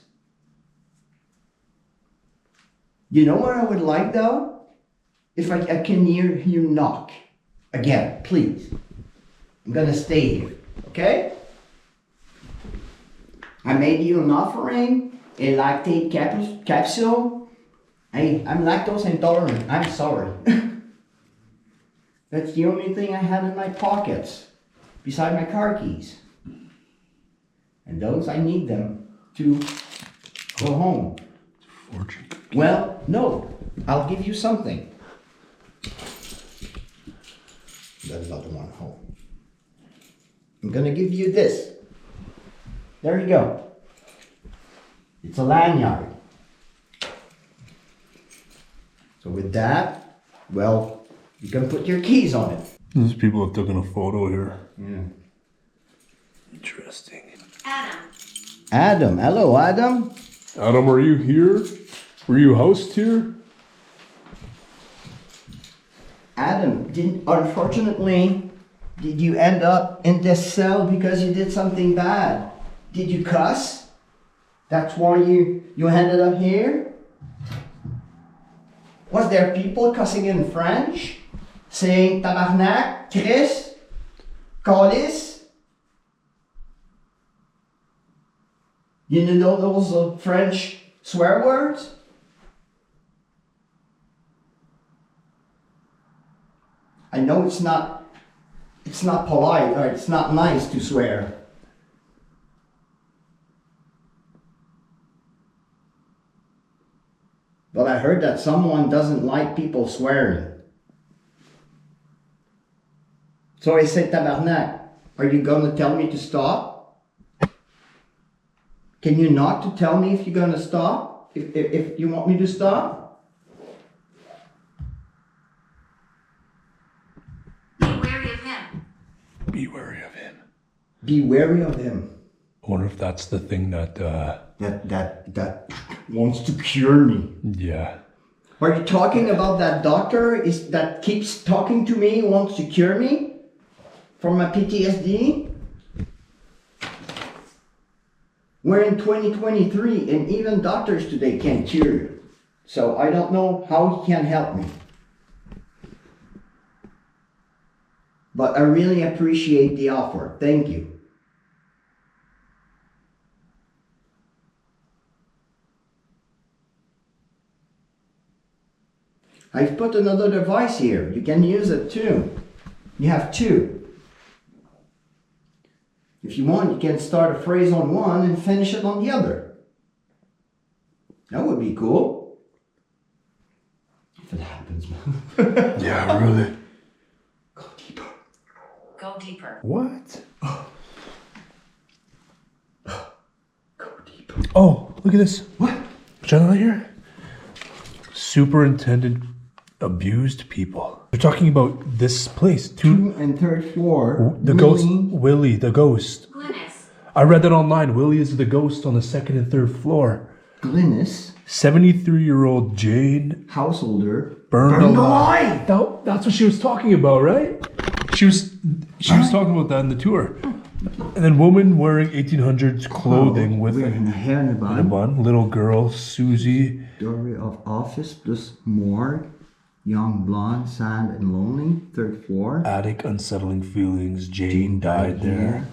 You know what I would like though? If I can hear you knock. Again, please. I'm gonna stay here, okay? I made you an offering, a lactate capsule. Hey, I'm lactose intolerant. I'm sorry. That's the only thing I had in my pockets, beside my car keys. And those, I need them to go home.
Fortune.
Well, no, I'll give you something. That's not the one home. I'm gonna give you this. There you go. It's a lanyard. So with that, well, you can put your keys on it.
These people have taken a photo here.
Yeah.
Interesting.
Adam, hello Adam.
Adam, are you here? Were you housed here?
Adam, unfortunately, did you end up in this cell because you did something bad? Did you cuss? That's why you ended up here? Was there people cussing in French? Saying tabarnak, Chris, calice? You know those French swear words? I know it's not polite or it's not nice to swear. But I heard that someone doesn't like people swearing. So I said, tabarnak, are you going to tell me to stop? Can you not to tell me if you're going to stop? If you want me to stop?
Be wary of him.
Be wary of him.
Be wary of him.
I wonder if that's the thing that,
That wants to cure me.
yeah.
Are you talking about that doctor that keeps talking to me, wants to cure me from my PTSD? We're in 2023 and even doctors today can't cure you. So I don't know how he can help me. But I really appreciate the offer. Thank you. I've put another device here. You can use it too. You have two. If you want, you can start a phrase on one and finish it on the other. That would be cool. If it happens, man.
Yeah, really.
Go deeper.
Go deeper.
What?
Go deeper.
Oh, look at this.
What?
Gentleman here. Superintendent abused people. They're talking about this place.
2 and 3rd floor.
The ghost. Willie, the ghost.
Glynis.
I read that online. Willie is the ghost on the 2nd and 3rd floor.
Glynis.
73-year-old Jane
Householder.
burned
alive.
That's what she was talking about, right? She was talking about that in the tour. And then woman wearing 1800s clothing with
wearing a hair in a
a
bun.
bun. Little girl, Susie.
Doorway of office plus morgue. Young, blonde, sad and lonely. 3rd floor.
Attic, unsettling feelings. Jane died there.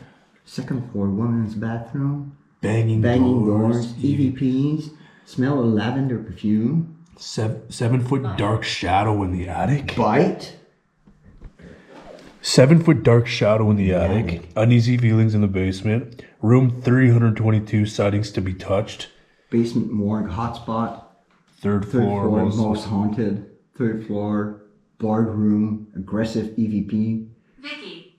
2nd floor, women's bathroom.
Banging
doors. EVPs. Smell of lavender perfume.
7-foot dark shadow in the attic.
Bite.
7-foot dark shadow in the attic. Uneasy feelings in the basement. Room 322, sightings to be touched.
Basement morgue hotspot.
3rd
3rd
floor.
floor, most haunted. 3rd floor, board room, aggressive EVP.
Vicky.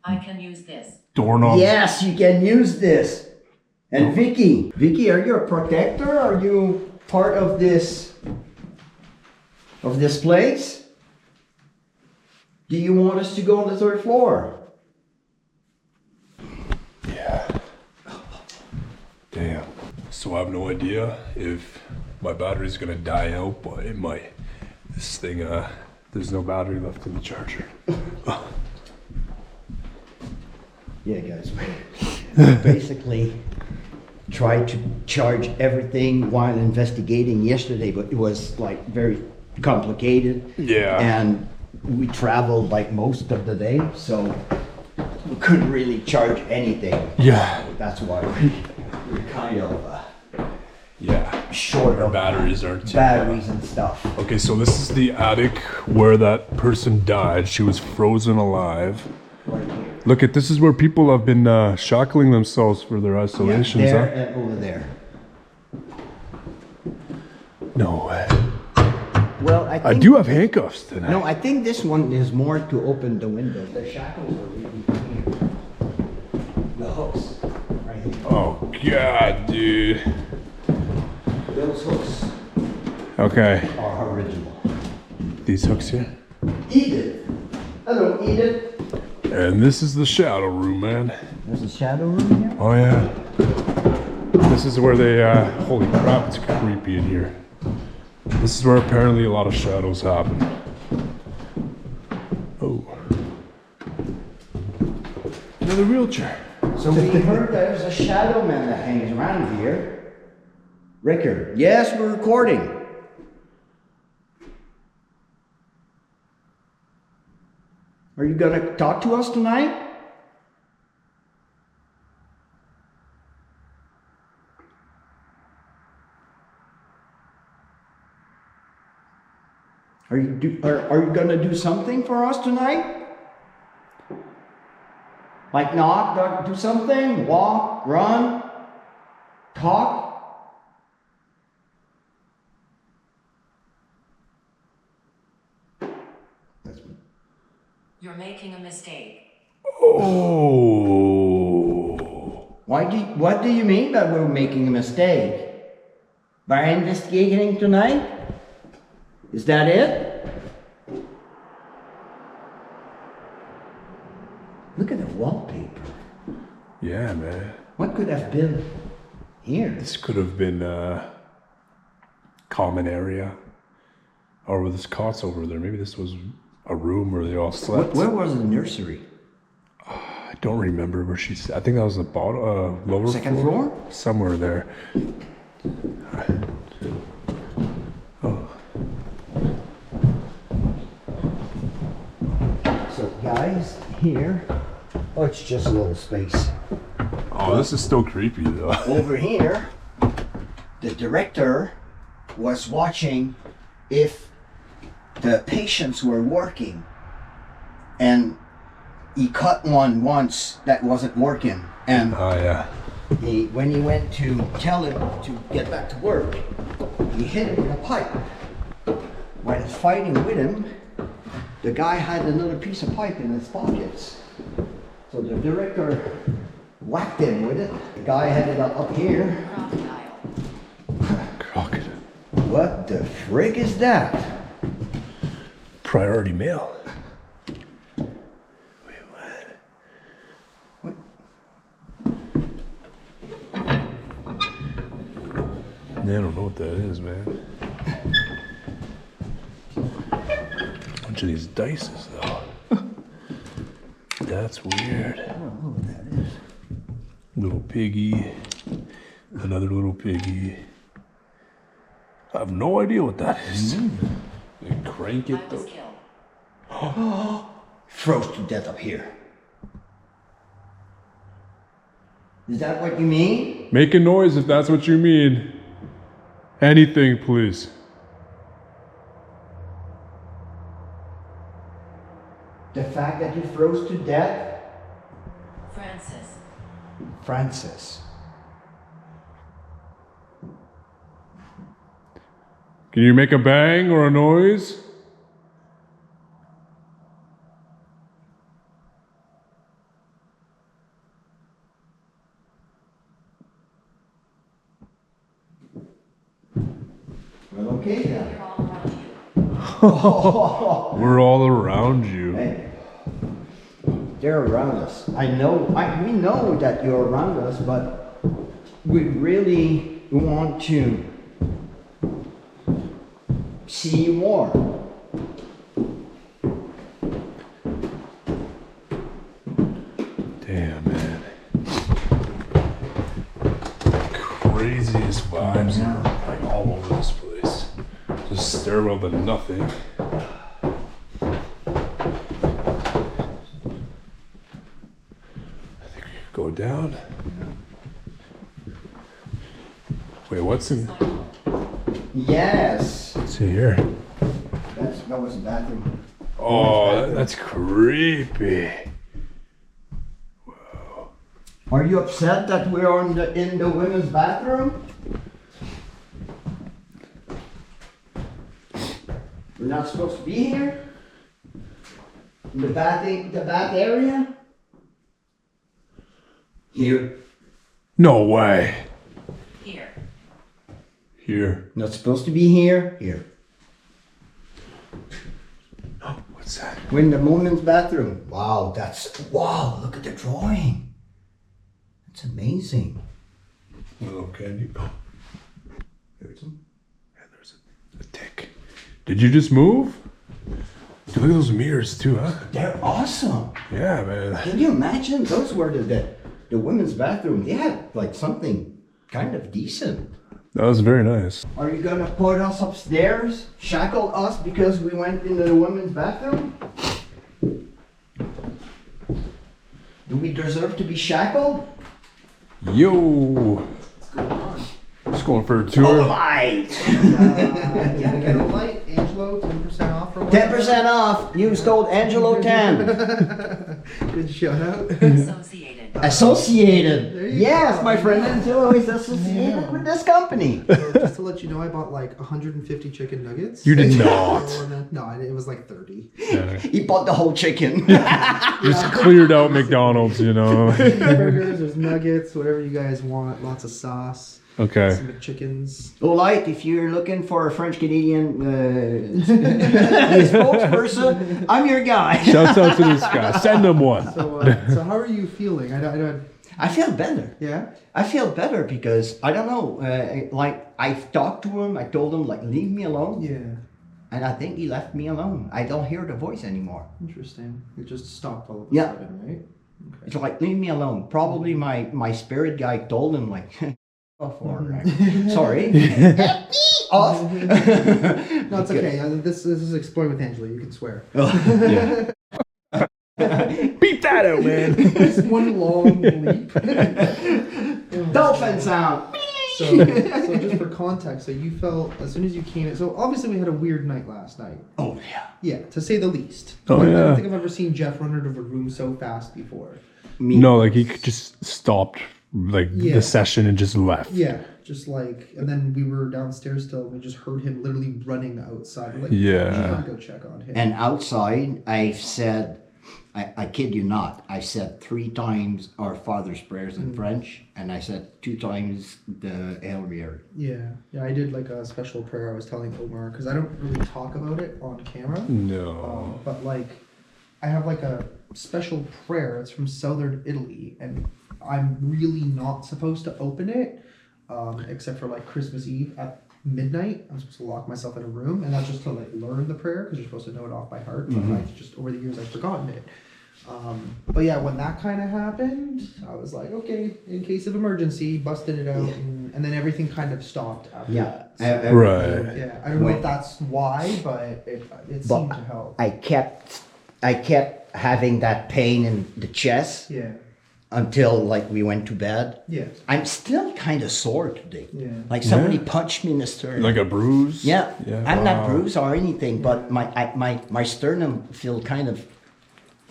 I can use this.
Doorknob.
Yes, you can use this. And Vicky, are you a protector? Are you part of this place? Do you want us to go on the 3rd floor?
Yeah. Damn. So I have no idea if my battery's gonna die out, but it might. This thing, there's no battery left in the charger.
Yeah, guys. Basically, tried to charge everything while investigating yesterday, but it was like very complicated.
Yeah.
And we traveled like most of the day, so we couldn't really charge anything.
Yeah.
That's why we're kind of
Yeah.
short of
Batteries aren't too
batteries and stuff.
Okay, so this is the attic where that person died. She was frozen alive. Look at this is where people have been shackling themselves for their isolations,
There
huh?
and over there.
No way.
Well, I think
I do have handcuffs tonight.
No, I think this one is more to open the window. The shackles are really here. The hooks, right here.
Oh god, dude.
Those hooks
Okay,
are original.
these hooks here.
Edith. Hello, Edith.
And this is the shadow room, man.
There's a shadow room here.
Oh yeah. This is where they, holy crap, it's creepy in here. This is where apparently a lot of shadows happen. Oh. Another wheelchair.
So we heard there's a shadow man that hangs around here. Rickard. Yes, we're recording. Are you gonna talk to us tonight? Are you gonna do something for us tonight? Like knock, do something, walk, run, talk?
You're making a mistake.
Oh.
What do you mean that we're making a mistake? By investigating tonight? Is that it? Look at the wallpaper.
Yeah, man.
What could have been here?
This could have been a common area. Or with this cots over there. Maybe this was a room where they all slept.
Where was the nursery?
I don't remember where she's. I think that was the bottom, lower
Second floor?
somewhere there. Oh,
So guys, here, oh, it's just a little space.
oh, this is still creepy though.
Over here, the director was watching if the patients were working, and he cut one once that wasn't working, and
Oh yeah.
when he went to tell him to get back to work, he hit him with a pipe. While he's fighting with him, the guy had another piece of pipe in his pockets. So the director whacked him with it. The guy headed up here.
Crocodile.
Crocodile.
What the frig is that?
Priority mail. Wait, what? I don't know what that is, man. Bunch of these dices, though. That's weird.
I don't know what that is.
Little piggy. Another little piggy. I have no idea what that is. They crank
I
it,
was
though.
killed.
Froze to death up here. Is that what you mean?
Make a noise if that's what you mean. Anything, please.
The fact that you froze to death?
Francis.
Francis.
Can you make a bang or a noise?
Well, okay then.
They're all around you.
We're all around you.
Hey, they're around us. We know that you're around us, but we really want to see more.
Damn, man. Craziest vibes are like all over this place. Just stairwell to nothing. I think we could go down. Wait, what's in?
Yes.
Let's see here.
That was the bathroom.
Oh, that's creepy.
Are you upset that we're in the women's bathroom? We're not supposed to be here? In the bath area? Here.
No way.
Here.
Here.
Not supposed to be here? Here.
Oh, what's that?
We're in the women's bathroom. Wow, look at the drawing. That's amazing.
Well, can you? Oh. There's a tick. Did you just move? Dude, look at those mirrors too, huh?
They're awesome.
Yeah, man.
Can you imagine? Those were the women's bathroom. They had like something kind of decent.
That was very nice.
Are you gonna put us upstairs? Shackle us because we went into the women's bathroom? Do we deserve to be shackled?
Yo. Just going for a tour.
Light!
Yeah, get a light, Angelo, 10% off for
10% off. Use code Angelo10.
Good shout out.
Associated.
Associated.
There you
Yes,
go.
my friend Angelo is associated with this company.
So just to let you know, I bought like 150 chicken nuggets.
You did not.
No, it was like 30.
Yeah.
He bought the whole chicken.
Just cleared out McDonald's, you know.
Burgers, there's nuggets, whatever you guys want. Lots of sauce.
Okay.
Some chickens.
Alright, if you're looking for a French Canadian spokesperson, I'm your guy.
Shouts out to this guy. Send him one.
So how are you feeling?
I feel better.
Yeah?
I feel better because I don't know. Like I've talked to him. I told him like leave me alone,
Yeah.
and I think he left me alone. I don't hear the voice anymore.
Interesting. It just stopped all of a
Yeah.
sudden, right?
It's like leave me alone. Probably my spirit guy told him like. Off or sorry. Off.
No, it's okay. This is exploring with Angela. You can swear.
Yeah. Beat that out, man.
Just one long leap.
Dolphin sound.
So just for context, so you felt as soon as you came in. So obviously we had a weird night last night.
Oh yeah.
Yeah, to say the least.
Oh,
Like, I
yeah.
don't think I've ever seen Jeff run out of a room so fast before.
Me.
No, like he just stopped like
Yeah.
the session and just left.
Yeah, just like, and then we were downstairs still. And we just heard him literally running outside. We're like,
Yeah.
we should probably go check on him.
And outside, I've said, I kid you not, I said 3 times our Father's prayers in French, and I said 2 times the Hail Mary.
Yeah, I did like a special prayer. I was telling Omar because I don't really talk about it on camera.
No.
But like, I have like a special prayer. It's from southern Italy, and I'm really not supposed to open it, except for like Christmas Eve at midnight. I'm supposed to lock myself in a room, and that's just to like learn the prayer because you're supposed to know it off by heart. But I just over the years I've forgotten it. But yeah, when that kind of happened, I was like, okay, in case of emergency, busted it out, and then everything kind of stopped after that. So,
Right.
yeah, I don't know if that's why, but it seemed to help.
I kept having that pain in the chest
Yeah,
until like we went to bed.
yeah,
I'm still kind of sore today.
yeah.
Like somebody
Yeah.
punched me in the sternum.
Like a bruise?
Yeah,
Yeah.
I'm not
Wow.
bruised or anything, but my sternum feel kind of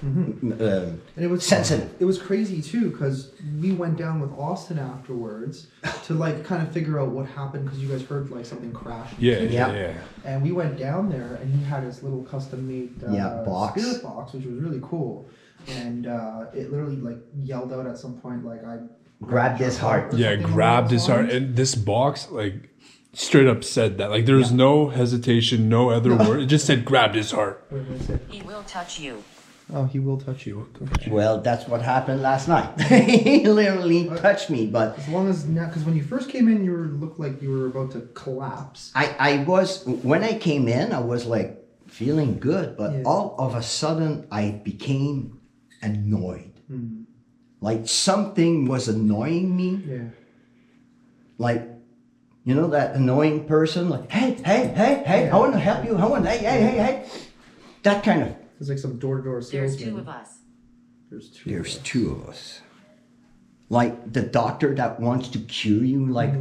And it was
sensitive.
It was crazy too because we went down with Austin afterwards to like kind of figure out what happened because you guys heard like something crash.
Yeah,
Yeah.
yeah.
And we went down there and he had his little custom made
box.
spirit box, which was really cool. And it literally like yelled out at some point like I
Grabbed his heart.
or
Yeah,
something along
grabbed
those
his heart.
lines.
And this box, like, straight up said that. Like, there was no hesitation, no other word. It just said grabbed his heart.
What did I say?
He will touch you.
Oh, he will touch you.
Well, that's what happened last night. He literally touched me, but
As long as now, because when you first came in, looked like you were about to collapse.
I was, when I came in, I was like feeling good, but
Yeah.
all of a sudden I became annoyed. Like something was annoying me.
Yeah.
Like, you know, that annoying person, like, hey, I want to help you. Hey. That kind of.
It's like some door-to-door
There's
salesman.
2 of us.
There's two of us. Like the doctor that wants to cure you, like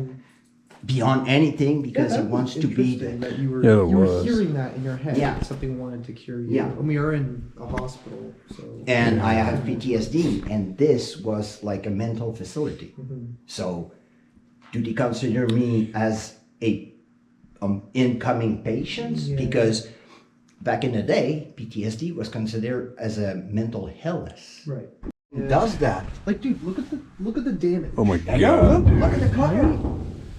beyond anything because he wants to be.
That you were,
Yeah, it
you were
was.
hearing that in your head.
Yeah.
That something wanted to cure you.
Yeah.
And we are in a hospital, so.
And I have PTSD, and this was like a mental facility. So, do they consider me as a incoming patient?
Yeah.
Because back in the day, PTSD was considered as a mental illness.
Right.
Who does that?
Like, dude, look at the damage.
Oh my
I
god,
know,
dude.
look at the cover.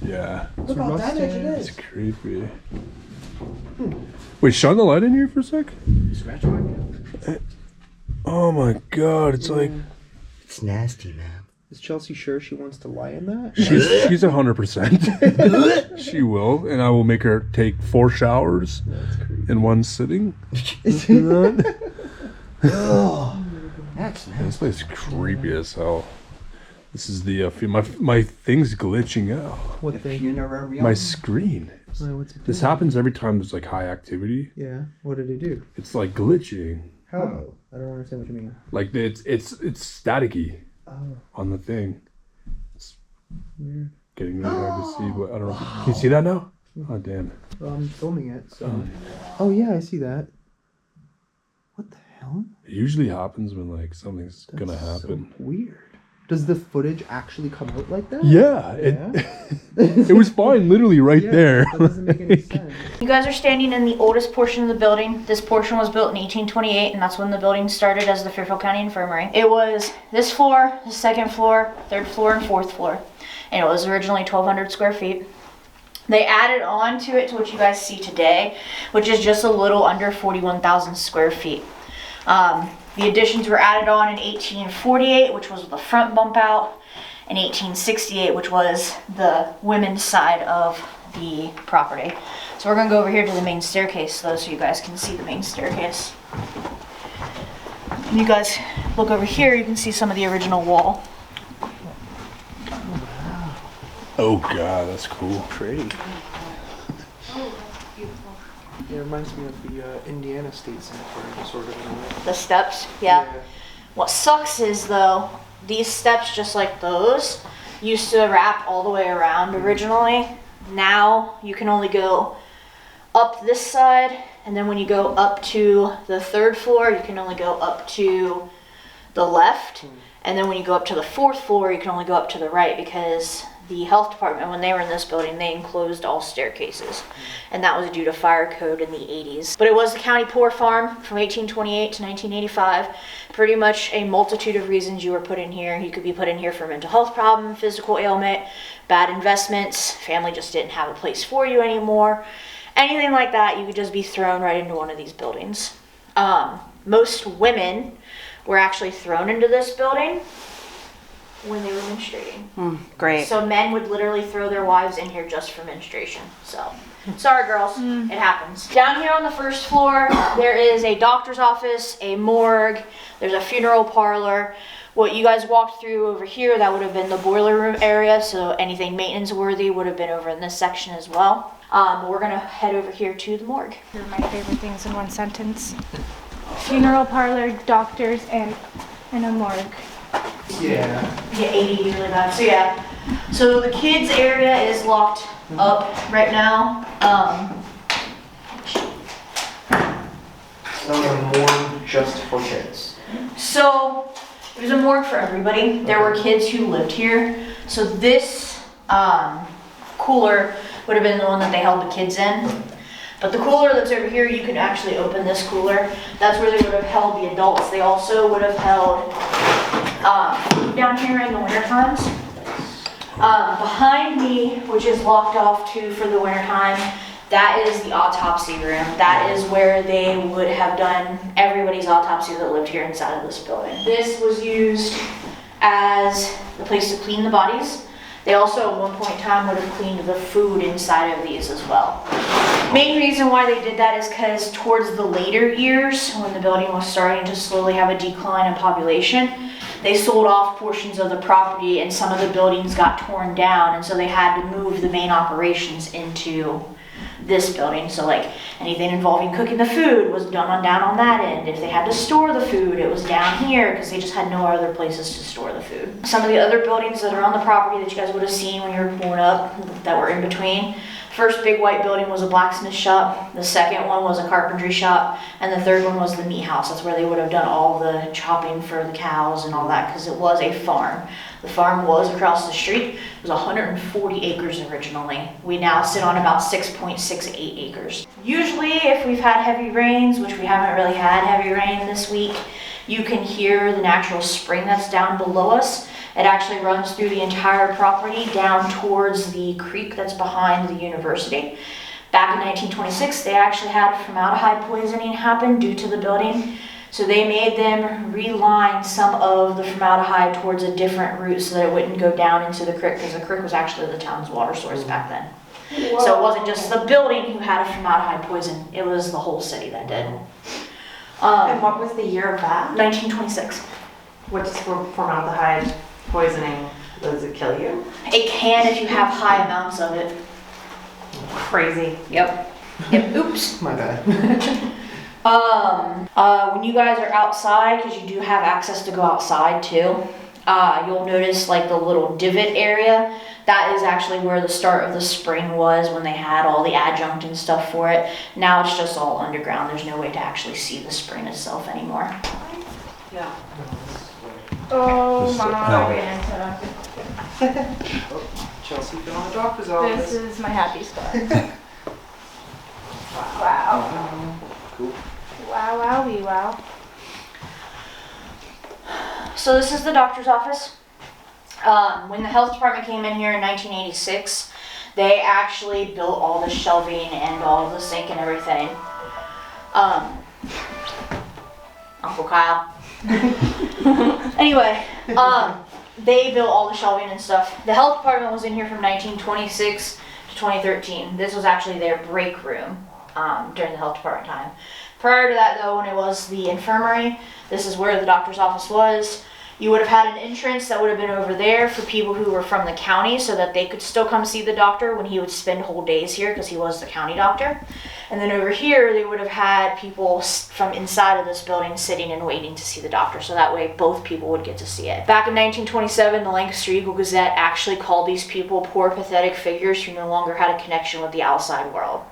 Yeah,
Look how damaged it
it's
is.
creepy. Wait, shine the light in here for a sec.
Scratch mark?
Oh my god, it's like
It's nasty, man.
Is Chelsea sure she wants to lie in that?
she's 100%. She will, and I will make her take 4 showers in one sitting.
Oh, that's nasty.
This place is creepy as hell. This is the my thing's glitching out.
What thing?
Funerary.
My screen.
What's it
This
doing?
happens every time there's like high activity.
Yeah. What did he do?
It's like glitching.
How? I don't understand what you mean.
Like it's staticky
Oh,
on the thing. It's
weird.
getting really hard to see, but I don't know. Can you see that now? Oh damn.
Well, I'm filming it, so. Oh yeah, I see that. What the hell?
It usually happens when like something's gonna
That's
happen.
So weird. Does the footage actually come out like that?
Yeah, it was fine, literally right
Yeah,
there.
That doesn't make any sense.
You guys are standing in the oldest portion of the building. This portion was built in 1828, and that's when the building started as the Fairfield County Infirmary. It was this floor, the second floor, third floor, and fourth floor. And it was originally 1,200 square feet. They added on to it to what you guys see today, which is just a little under 41,000 square feet. The additions were added on in 1848, which was the front bump out, and 1868, which was the women's side of the property. So we're gonna go over here to the main staircase though, so you guys can see the main staircase. When you guys look over here, you can see some of the original wall.
Oh god, that's cool.
Pretty. It reminds me of the Indiana State Cemetery, sort of. In a way.
The steps, yeah. What sucks is though, these steps, just like those, used to wrap all the way around originally. Now you can only go up this side, and then when you go up to the third floor, you can only go up to the left. And then when you go up to the fourth floor, you can only go up to the right, because the health department, when they were in this building, they enclosed all staircases. And that was due to fire code in the 80s. But it was the county poor farm from 1828 to 1985. Pretty much a multitude of reasons you were put in here. You could be put in here for mental health problem, physical ailment, bad investments, family just didn't have a place for you anymore. Anything like that, you could just be thrown right into one of these buildings. Most women were actually thrown into this building when they were menstruating.
Great.
So men would literally throw their wives in here just for menstruation. So, sorry girls, it happens. Down here on the first floor, there is a doctor's office, a morgue, there's a funeral parlor. What you guys walked through over here, that would have been the boiler room area, so anything maintenance worthy would have been over in this section as well. We're gonna head over here to the morgue.
Here are my favorite things in one sentence. Funeral parlor, doctors, and a morgue.
Yeah.
Yeah, 80 really bad. So yeah. So the kids area is locked up right now.
So a morgue just for kids.
So there's a morgue for everybody. There were kids who lived here. So this cooler would have been the one that they held the kids in. But the cooler that's over here, you can actually open this cooler. That's where they would have held the adults. They also would have held food down here in the winter times. Behind me, which is locked off too for the winter time, That is the autopsy room. That is where they would have done everybody's autopsy that lived here inside of this building. This was used as the place to clean the bodies. They also at one point in time would have cleaned the food inside of these as well. Main reason why they did that is because towards the later years, when the building was starting to slowly have a decline in population, they sold off portions of the property and some of the buildings got torn down, and so they had to move the main operations into this building. So like anything involving cooking the food was done on down on that end. If they had to store the food, it was down here because they just had no other places to store the food. Some of the other buildings that are on the property that you guys would have seen when you were pulling up that were in between. First big white building was a blacksmith shop. The second one was a carpentry shop. And the third one was the meat house. That's where they would have done all the chopping for the cows and all that because it was a farm. The farm was across the street. It was 140 acres originally. We now sit on about 6.68 acres. Usually if we've had heavy rains, which we haven't really had heavy rain this week, you can hear the natural spring that's down below us. It actually runs through the entire property down towards the creek that's behind the university. Back in 1926, they actually had formaldehyde poisoning happen due to the building. So they made them reline some of the formaldehyde towards a different route so that it wouldn't go down into the creek, because the creek was actually the town's water source back then. Whoa. So it wasn't just the building who had a formaldehyde poison, it was the whole city that did.
And what was the year of that?
1926.
What's formaldehyde poisoning? Does it kill you?
It can if you have high amounts of it.
Crazy.
Yep. Oops.
My bad.
When you guys are outside, because you do have access to go outside too, you'll notice like the little divot area. That is actually where the start of the spring was when they had all the adjunct and stuff for it. Now it's just all underground. There's no way to actually see the spring itself anymore.
Yeah.
Oh
This is
my goodness.
Chelsea been on the doctor's office.
This is my happy spot. Wow.
Cool.
Wow, wowie, wow.
So this is the doctor's office. When the health department came in here in 1986, they actually built all the shelving and all of the sink and everything. Uncle Kyle. Anyway, they built all the shelving and stuff. The health department was in here from 1926 to 2013. This was actually their break room during the health department time. Prior to that though, when it was the infirmary, this is where the doctor's office was. You would have had an entrance that would have been over there for people who were from the county so that they could still come see the doctor when he would spend whole days here because he was the county doctor. And then over here, they would have had people from inside of this building sitting and waiting to see the doctor, so that way both people would get to see it. Back in 1927, the Lancaster Eagle-Gazette actually called these people poor, pathetic figures who no longer had a connection with the outside world.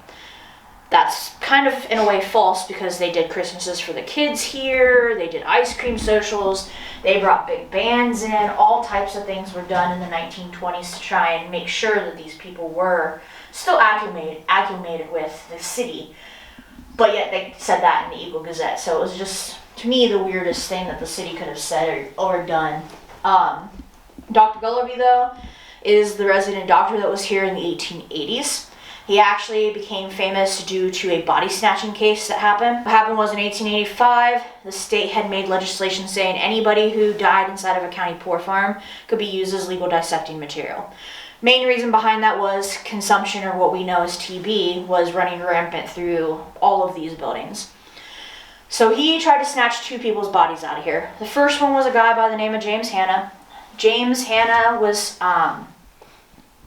That's kind of, in a way, false because they did Christmases for the kids here, they did ice cream socials, they brought big bands in, all types of things were done in the 1920s to try and make sure that these people were still acclimated with the city, but yet they said that in the Eagle-Gazette, so it was just, to me, the weirdest thing that the city could have said or done. Dr. Gullerby, though, is the resident doctor that was here in the 1880s. He actually became famous due to a body snatching case that happened. What happened was in 1885, the state had made legislation saying anybody who died inside of a county poor farm could be used as legal dissecting material. Main reason behind that was consumption, or what we know as TB, was running rampant through all of these buildings. So he tried to snatch two people's bodies out of here. The first one was a guy by the name of James Hanna. James Hanna was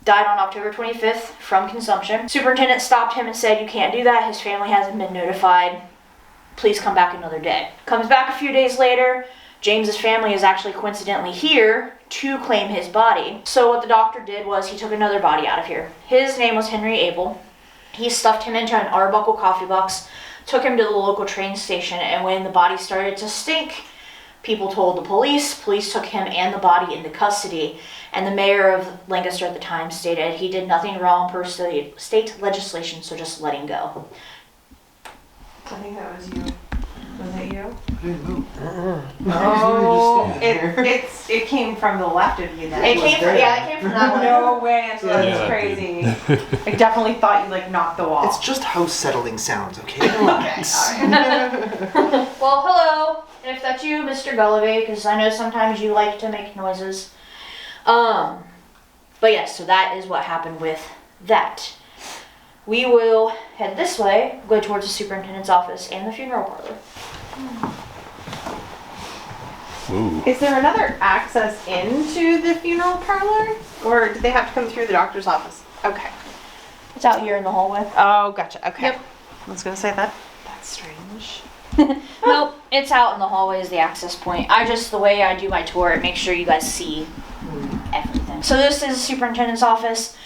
died on October 25th from consumption. Superintendent stopped him and said, "You can't do that. His family hasn't been notified. Please come back another day." Comes back a few days later. James's family is actually coincidentally here to claim his body. So what the doctor did was he took another body out of here. His name was Henry Abel. He stuffed him into an Arbuckle coffee box, took him to the local train station, and when the body started to stink, people told the police. Police took him and the body into custody, and the mayor of Lancaster at the time stated he did nothing wrong per state legislation, so just let him go.
I think that was you. Was it it you?
I didn't move.
Oh, it came from the left of you then.
It came from that way.
No way, so that's
Yeah,
crazy. I definitely thought you like knocked the wall.
It's just house settling sounds, okay? Relax.
Well, hello. If that's you, Mr. Gullivay, because I know sometimes you like to make noises. But yes, so that is what happened with that. We will head this way, go towards the superintendent's office and the funeral parlor.
Whoa.
Is there another access into the funeral parlor? Or did they have to come through the doctor's office? Okay.
It's out here in the hallway.
Oh, gotcha. Okay.
Yep.
I was gonna say that. That's strange.
Nope, it's out in the hallway is the access point. The way I do my tour, it makes sure you guys see everything. So this is the superintendent's office.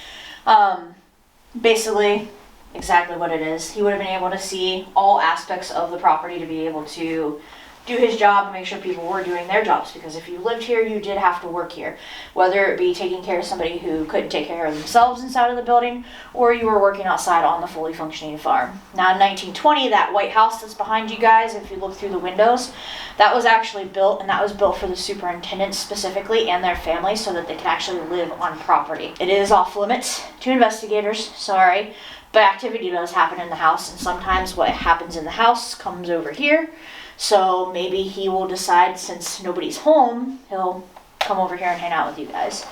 Basically, exactly what it is. He would have been able to see all aspects of the property to be able to do his job and make sure people were doing their jobs, because if you lived here, you did have to work here, whether it be taking care of somebody who couldn't take care of themselves inside of the building, or you were working outside on the fully functioning farm. Now in 1920, that white house that's behind you guys, if you look through the windows, that was actually built, and that was built for the superintendents specifically and their families so that they could actually live on property. It is off limits to investigators, sorry, but activity does happen in the house, and sometimes what happens in the house comes over here. So maybe he will decide, since nobody's home, he'll come over here and hang out with you guys.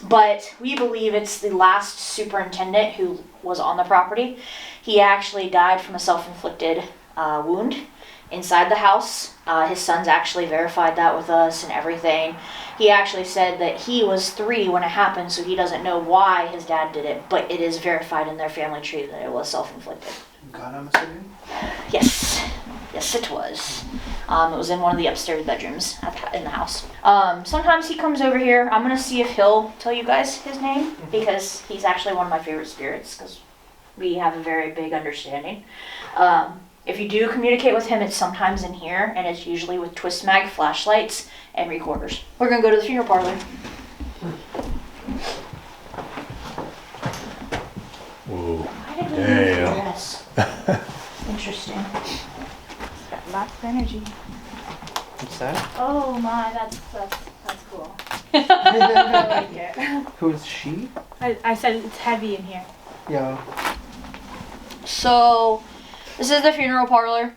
But we believe it's the last superintendent who was on the property. He actually died from a self-inflicted wound inside the house. His sons actually verified that with us and everything. He actually said that he was 3 when it happened, so he doesn't know why his dad did it, but it is verified in their family tree that it was self-inflicted.
God, I'm assuming?
Yes, it was. It was in one of the upstairs bedrooms in the house. Sometimes he comes over here. I'm gonna see if he'll tell you guys his name, because he's actually one of my favorite spirits, because we have a very big understanding. If you do communicate with him, it's sometimes in here, and it's usually with twist mag flashlights and recorders. We're gonna go to the funeral parlor.
Whoa.
Why did we move the dress? Interesting.
It's got lots of energy.
What's that?
Oh my, that's cool. I like it.
Who is she?
I said it's heavy in here.
Yeah.
So, this is the funeral parlor.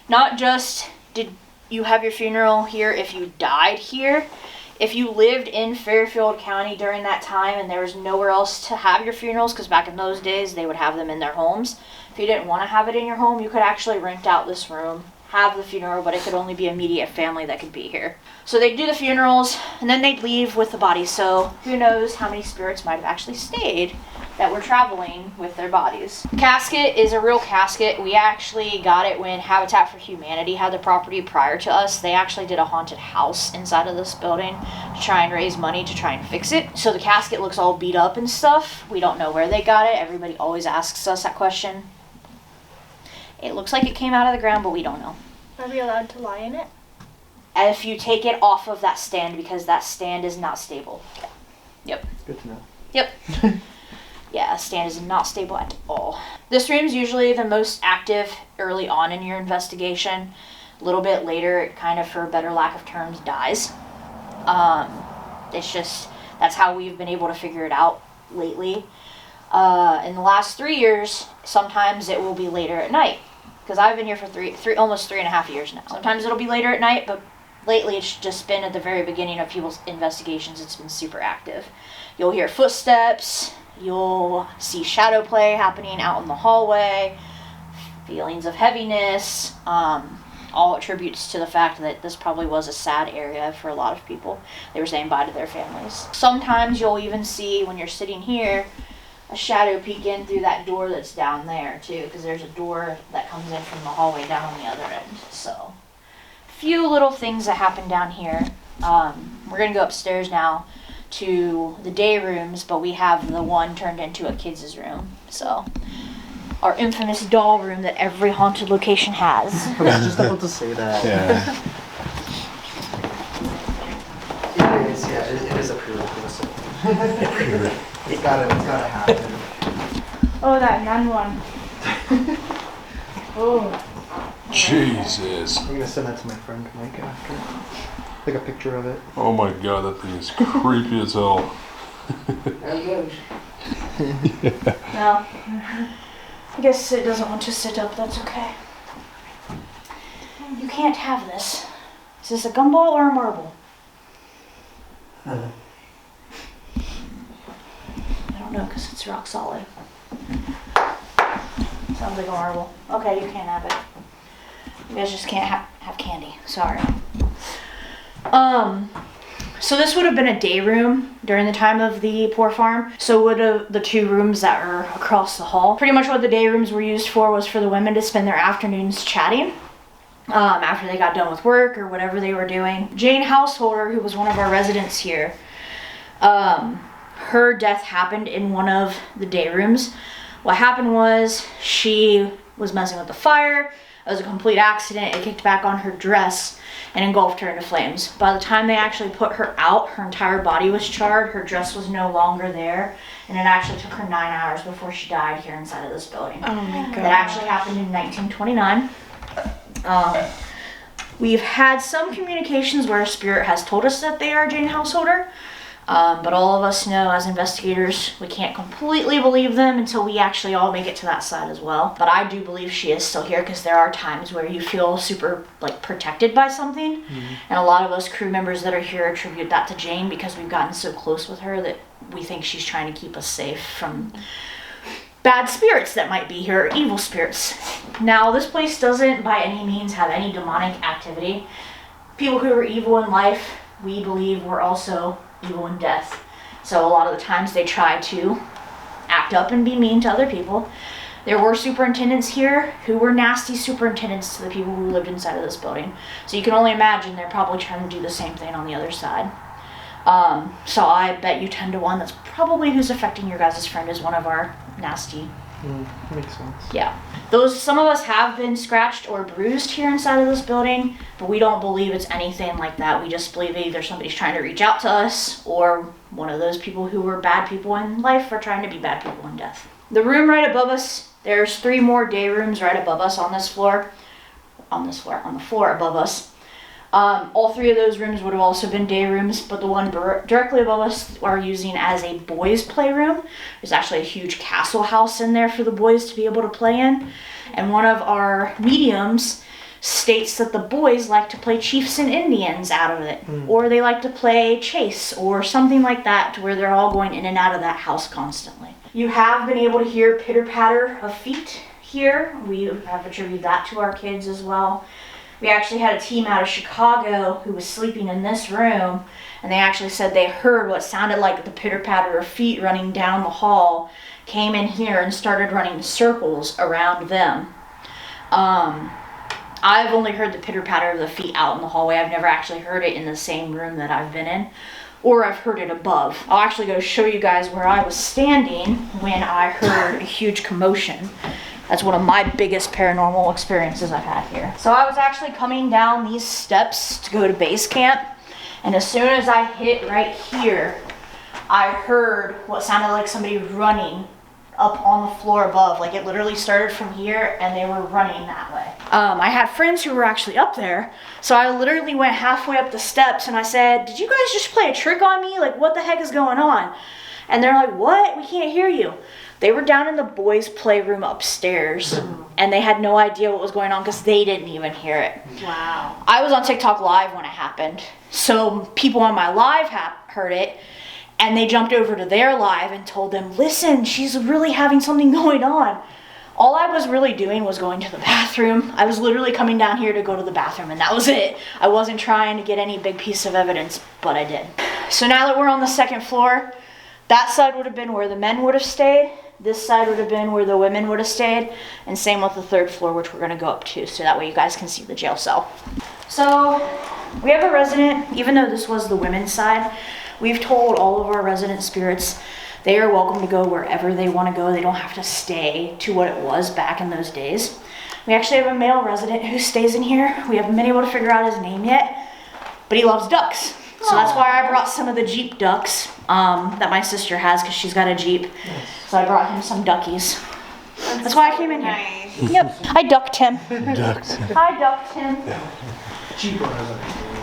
Not just did you have your funeral here if you died here. If you lived in Fairfield County during that time and there was nowhere else to have your funerals, because back in those days they would have them in their homes. If you didn't want to have it in your home, you could actually rent out this room, have the funeral, but it could only be immediate family that could be here. So they'd do the funerals and then they'd leave with the bodies. So who knows how many spirits might have actually stayed that were traveling with their bodies. Casket is a real casket. We actually got it when Habitat for Humanity had the property prior to us. They actually did a haunted house inside of this building to try and raise money to try and fix it. So the casket looks all beat up and stuff. We don't know where they got it. Everybody always asks us that question. It looks like it came out of the ground, but we don't know.
Are we allowed to lie in it?
If you take it off of that stand, because that stand is not stable. Yep.
Good to know.
Yep. Yeah, a stand is not stable at all. This room's usually the most active early on in your investigation. A little bit later, it kind of, for a better lack of terms, dies. It's just, that's how we've been able to figure it out lately. In the last 3 years, sometimes it will be later at night. Because I've been here for almost 3.5 years now. Sometimes it'll be later at night, but lately it's just been at the very beginning of people's investigations. It's been super active. You'll hear footsteps. You'll see shadow play happening out in the hallway. Feelings of heaviness. All attributes to the fact that this probably was a sad area for a lot of people. They were saying bye to their families. Sometimes you'll even see, when you're sitting here, a shadow peek in through that door that's down there too, because there's a door that comes in from the hallway down on the other end. So, few little things that happen down here. We're gonna go upstairs now to the day rooms, but we have the one turned into a kids' room. So, our infamous doll room that every haunted location has.
I was just about to say that.
Yeah.
It is, yeah, it is a prerequisite. It's gotta happen.
Oh, that nun one. Oh.
Jesus.
I'm gonna send that to my friend Mike after. Like a picture of it.
Oh my god, that thing is creepy as hell.
No. I guess it doesn't want to sit up, that's okay. You can't have this. Is this a gumball or a marble? I don't know, because it's rock solid. Sounds like a marble. Okay, you can't have it. You guys just can't have candy. Sorry. So this would have been a day room during the time of the poor farm. So would have the two rooms that are across the hall. Pretty much what the day rooms were used for was for the women to spend their afternoons chatting. After they got done with work or whatever they were doing. Jane Householder, who was one of our residents here, her death happened in one of the day rooms. What happened was she was messing with the fire. It was a complete accident. It kicked back on her dress and engulfed her into flames. By the time they actually put her out, her entire body was charred. Her dress was no longer there. And it actually took her 9 hours before she died here inside of this building.
Oh my god.
That actually happened in 1929. We've had some communications where a spirit has told us that they are Jane Householder. But all of us know as investigators, we can't completely believe them until we actually all make it to that side as well. But I do believe she is still here because there are times where you feel super like protected by something. And a lot of us crew members that are here attribute that to Jane because we've gotten so close with her that we think she's trying to keep us safe from bad spirits that might be here, or evil spirits. Now, this place doesn't by any means have any demonic activity. People who were evil in life, we believe, were also evil in death. So a lot of the times they try to act up and be mean to other people. There were superintendents here who were nasty superintendents to the people who lived inside of this building. So you can only imagine they're probably trying to do the same thing on the other side. So I bet you 10 to 1 that's probably who's affecting your guys' friend is one of our nasty.
Makes sense.
Yeah. Some of us have been scratched or bruised here inside of this building, but we don't believe it's anything like that. We just believe either somebody's trying to reach out to us or one of those people who were bad people in life are trying to be bad people in death. The room right above us, there's 3 more day rooms right above us on the floor above us. All 3 of those rooms would have also been day rooms, but the one directly above us are using as a boys' playroom. There's actually a huge castle house in there for the boys to be able to play in. And one of our mediums states that the boys like to play Chiefs and Indians out of it. Or they like to play chase or something like that to where they're all going in and out of that house constantly. You have been able to hear pitter-patter of feet here. We have attributed that to our kids as well. We actually had a team out of Chicago who was sleeping in this room, and they actually said they heard what sounded like the pitter-patter of feet running down the hall, came in here and started running circles around them. I've only heard the pitter-patter of the feet out in the hallway. I've never actually heard it in the same room that I've been in, or I've heard it above. I'll actually go show you guys where I was standing when I heard a huge commotion. That's one of my biggest paranormal experiences I've had here. So I was actually coming down these steps to go to base camp, and as soon as I hit right here, I heard what sounded like somebody running up on the floor above. Like it literally started from here and they were running that way. I had friends who were actually up there, so I literally went halfway up the steps and I said, "Did you guys just play a trick on me? Like what the heck is going on?" And they're like, "What? We can't hear you." They were down in the boys' playroom upstairs, and they had no idea what was going on because they didn't even hear it.
Wow.
I was on TikTok Live when it happened, so people on my live heard it, and they jumped over to their live and told them, "Listen, she's really having something going on." All I was really doing was going to the bathroom. I was literally coming down here to go to the bathroom, and that was it. I wasn't trying to get any big piece of evidence, but I did. So now that we're on the 2nd floor, that side would have been where the men would have stayed. This side would have been where the women would have stayed. And same with the 3rd floor, which we're going to go up to, so that way you guys can see the jail cell. So we have a resident, even though this was the women's side, we've told all of our resident spirits they are welcome to go wherever they want to go. They don't have to stay to what it was back in those days. We actually have a male resident who stays in here. We haven't been able to figure out his name yet, but he loves ducks. So that's why I brought some of the Jeep ducks that my sister has because she's got a Jeep. So I brought him some duckies. That's why I came in here. Yep. I ducked him. I ducked him.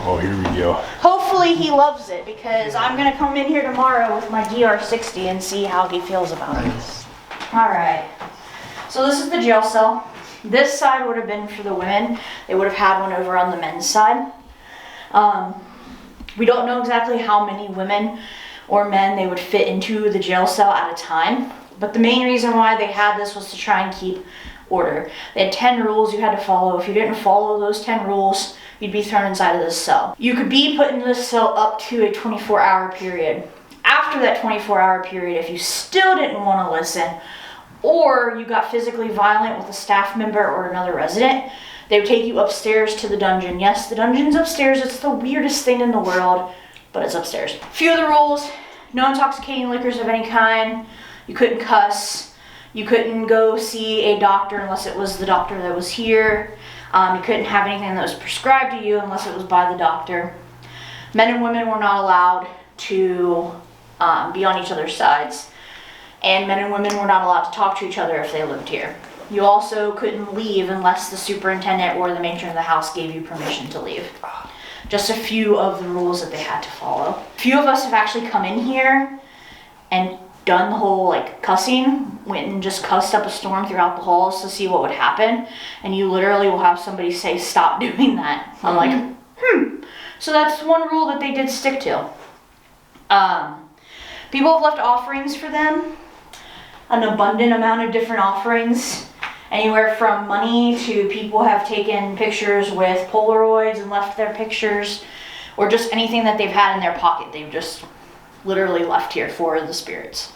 Oh, here we go.
Hopefully he loves it because I'm gonna come in here tomorrow with my DR60 and see how he feels about it. All right. So this is the jail cell. This side would have been for the women. They would have had one over on the men's side. We don't know exactly how many women or men they would fit into the jail cell at a time. But the main reason why they had this was to try and keep order. They had 10 rules you had to follow. If you didn't follow those 10 rules, you'd be thrown inside of this cell. You could be put in this cell up to a 24-hour period. After that 24-hour period, if you still didn't want to listen, or you got physically violent with a staff member or another resident, they would take you upstairs to the dungeon. Yes, the dungeon's upstairs. It's the weirdest thing in the world, but it's upstairs. A few of the rules: no intoxicating liquors of any kind. You couldn't cuss. You couldn't go see a doctor unless it was the doctor that was here. You couldn't have anything that was prescribed to you unless it was by the doctor. Men and women were not allowed to be on each other's sides. And men and women were not allowed to talk to each other if they lived here. You also couldn't leave unless the superintendent or the matron of the house gave you permission to leave. Just a few of the rules that they had to follow. A few of us have actually come in here and done the whole like cussing, went and just cussed up a storm throughout the halls to see what would happen. And you literally will have somebody say, stop doing that. I'm like, So that's one rule that they did stick to. People have left offerings for them. An abundant amount of different offerings. Anywhere from money to people have taken pictures with Polaroids and left their pictures, or just anything that they've had in their pocket. They've just literally left here for the spirits.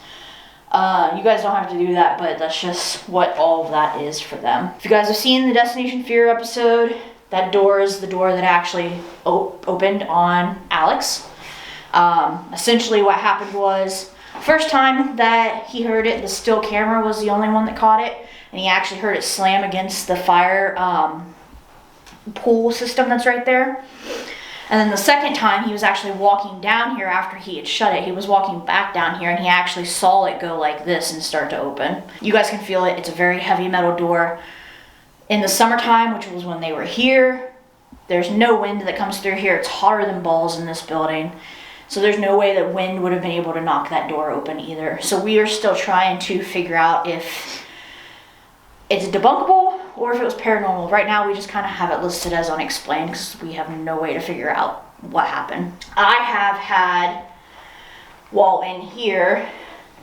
You guys don't have to do that, but that's just what all of that is for them. If you guys have seen the Destination Fear episode, that door is the door that actually opened on Alex. Essentially what happened was, first time that he heard it, the still camera was the only one that caught it, and he actually heard it slam against the fire pool system that's right there. And then the second time he was actually walking down here after he had shut it. He was walking back down here and he actually saw it go like this and start to open. You guys can feel it. It's a very heavy metal door. In the summertime, which was when they were here, there's no wind that comes through here. It's hotter than balls in this building. So there's no way that wind would have been able to knock that door open either. So we are still trying to figure out if it's debunkable or if it was paranormal. Right now we just kind of have it listed as unexplained because we have no way to figure out what happened. I have had, while in here,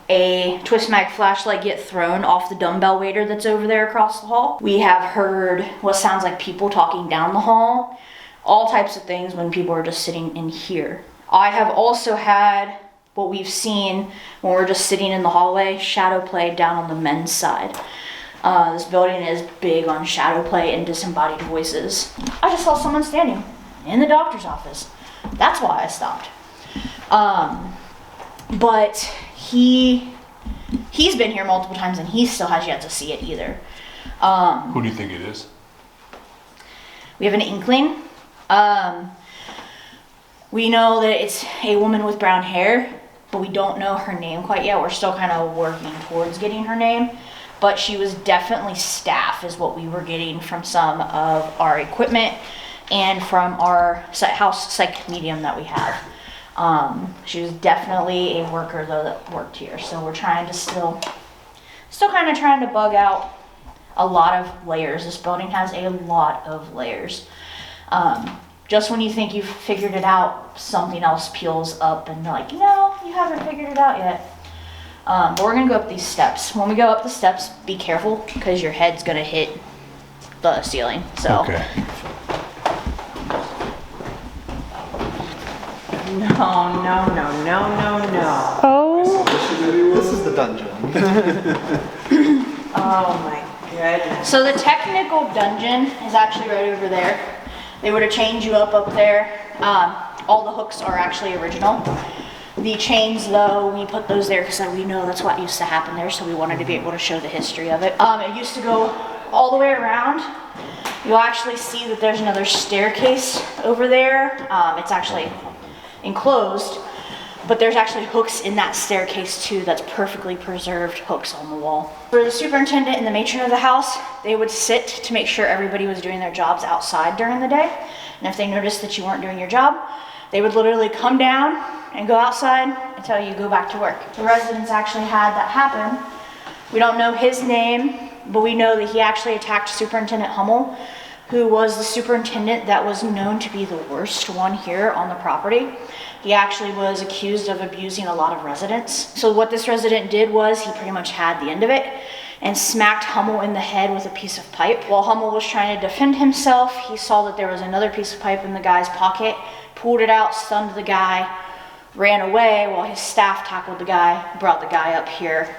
a twist mag flashlight get thrown off the dumbbell waiter that's over there across the hall. We have heard what sounds like people talking down the hall, all types of things when people are just sitting in here. I have also had what we've seen when we're just sitting in the hallway, shadow play down on the men's side. This building is big on shadow play and disembodied voices. I just saw someone standing in the doctor's office. That's why I stopped. But he's been here multiple times and he still has yet to see it either.
Who do you think it is?
We have an inkling. We know that it's a woman with brown hair, but we don't know her name quite yet. We're still kind of working towards getting her name. But she was definitely staff is what we were getting from some of our equipment and from our house psychic medium that we have. She was definitely a worker though that worked here. So we're trying to still kind of trying to bug out a lot of layers. This building has a lot of layers. Just when you think you've figured it out, something else peels up and they're like, no, you haven't figured it out yet. But we're gonna go up these steps. When we go up the steps, be careful because your head's gonna hit the ceiling. So.
Okay.
No.
Oh.
This is the dungeon.
Oh my goodness.
So the technical dungeon is actually right over there. They would have chained you up there. All the hooks are actually original. The chains though, we put those there because we know that's what used to happen there, so we wanted to be able to show the history of it. It used to go all the way around. You'll actually see that there's another staircase over there. It's actually enclosed, But there's actually hooks in that staircase too, that's perfectly preserved hooks on the wall. For the superintendent and the matron of the house, they would sit to make sure everybody was doing their jobs outside during the day. And if they noticed that you weren't doing your job, they would literally come down and go outside and tell you to go back to work. The residents actually had that happen. We don't know his name, but we know that he actually attacked Superintendent Hummel, who was the superintendent that was known to be the worst one here on the property. He actually was accused of abusing a lot of residents. So what this resident did was he pretty much had the end of it and smacked Hummel in the head with a piece of pipe. While Hummel was trying to defend himself, he saw that there was another piece of pipe in the guy's pocket, pulled it out, stunned the guy, ran away while his staff tackled the guy, brought the guy up here,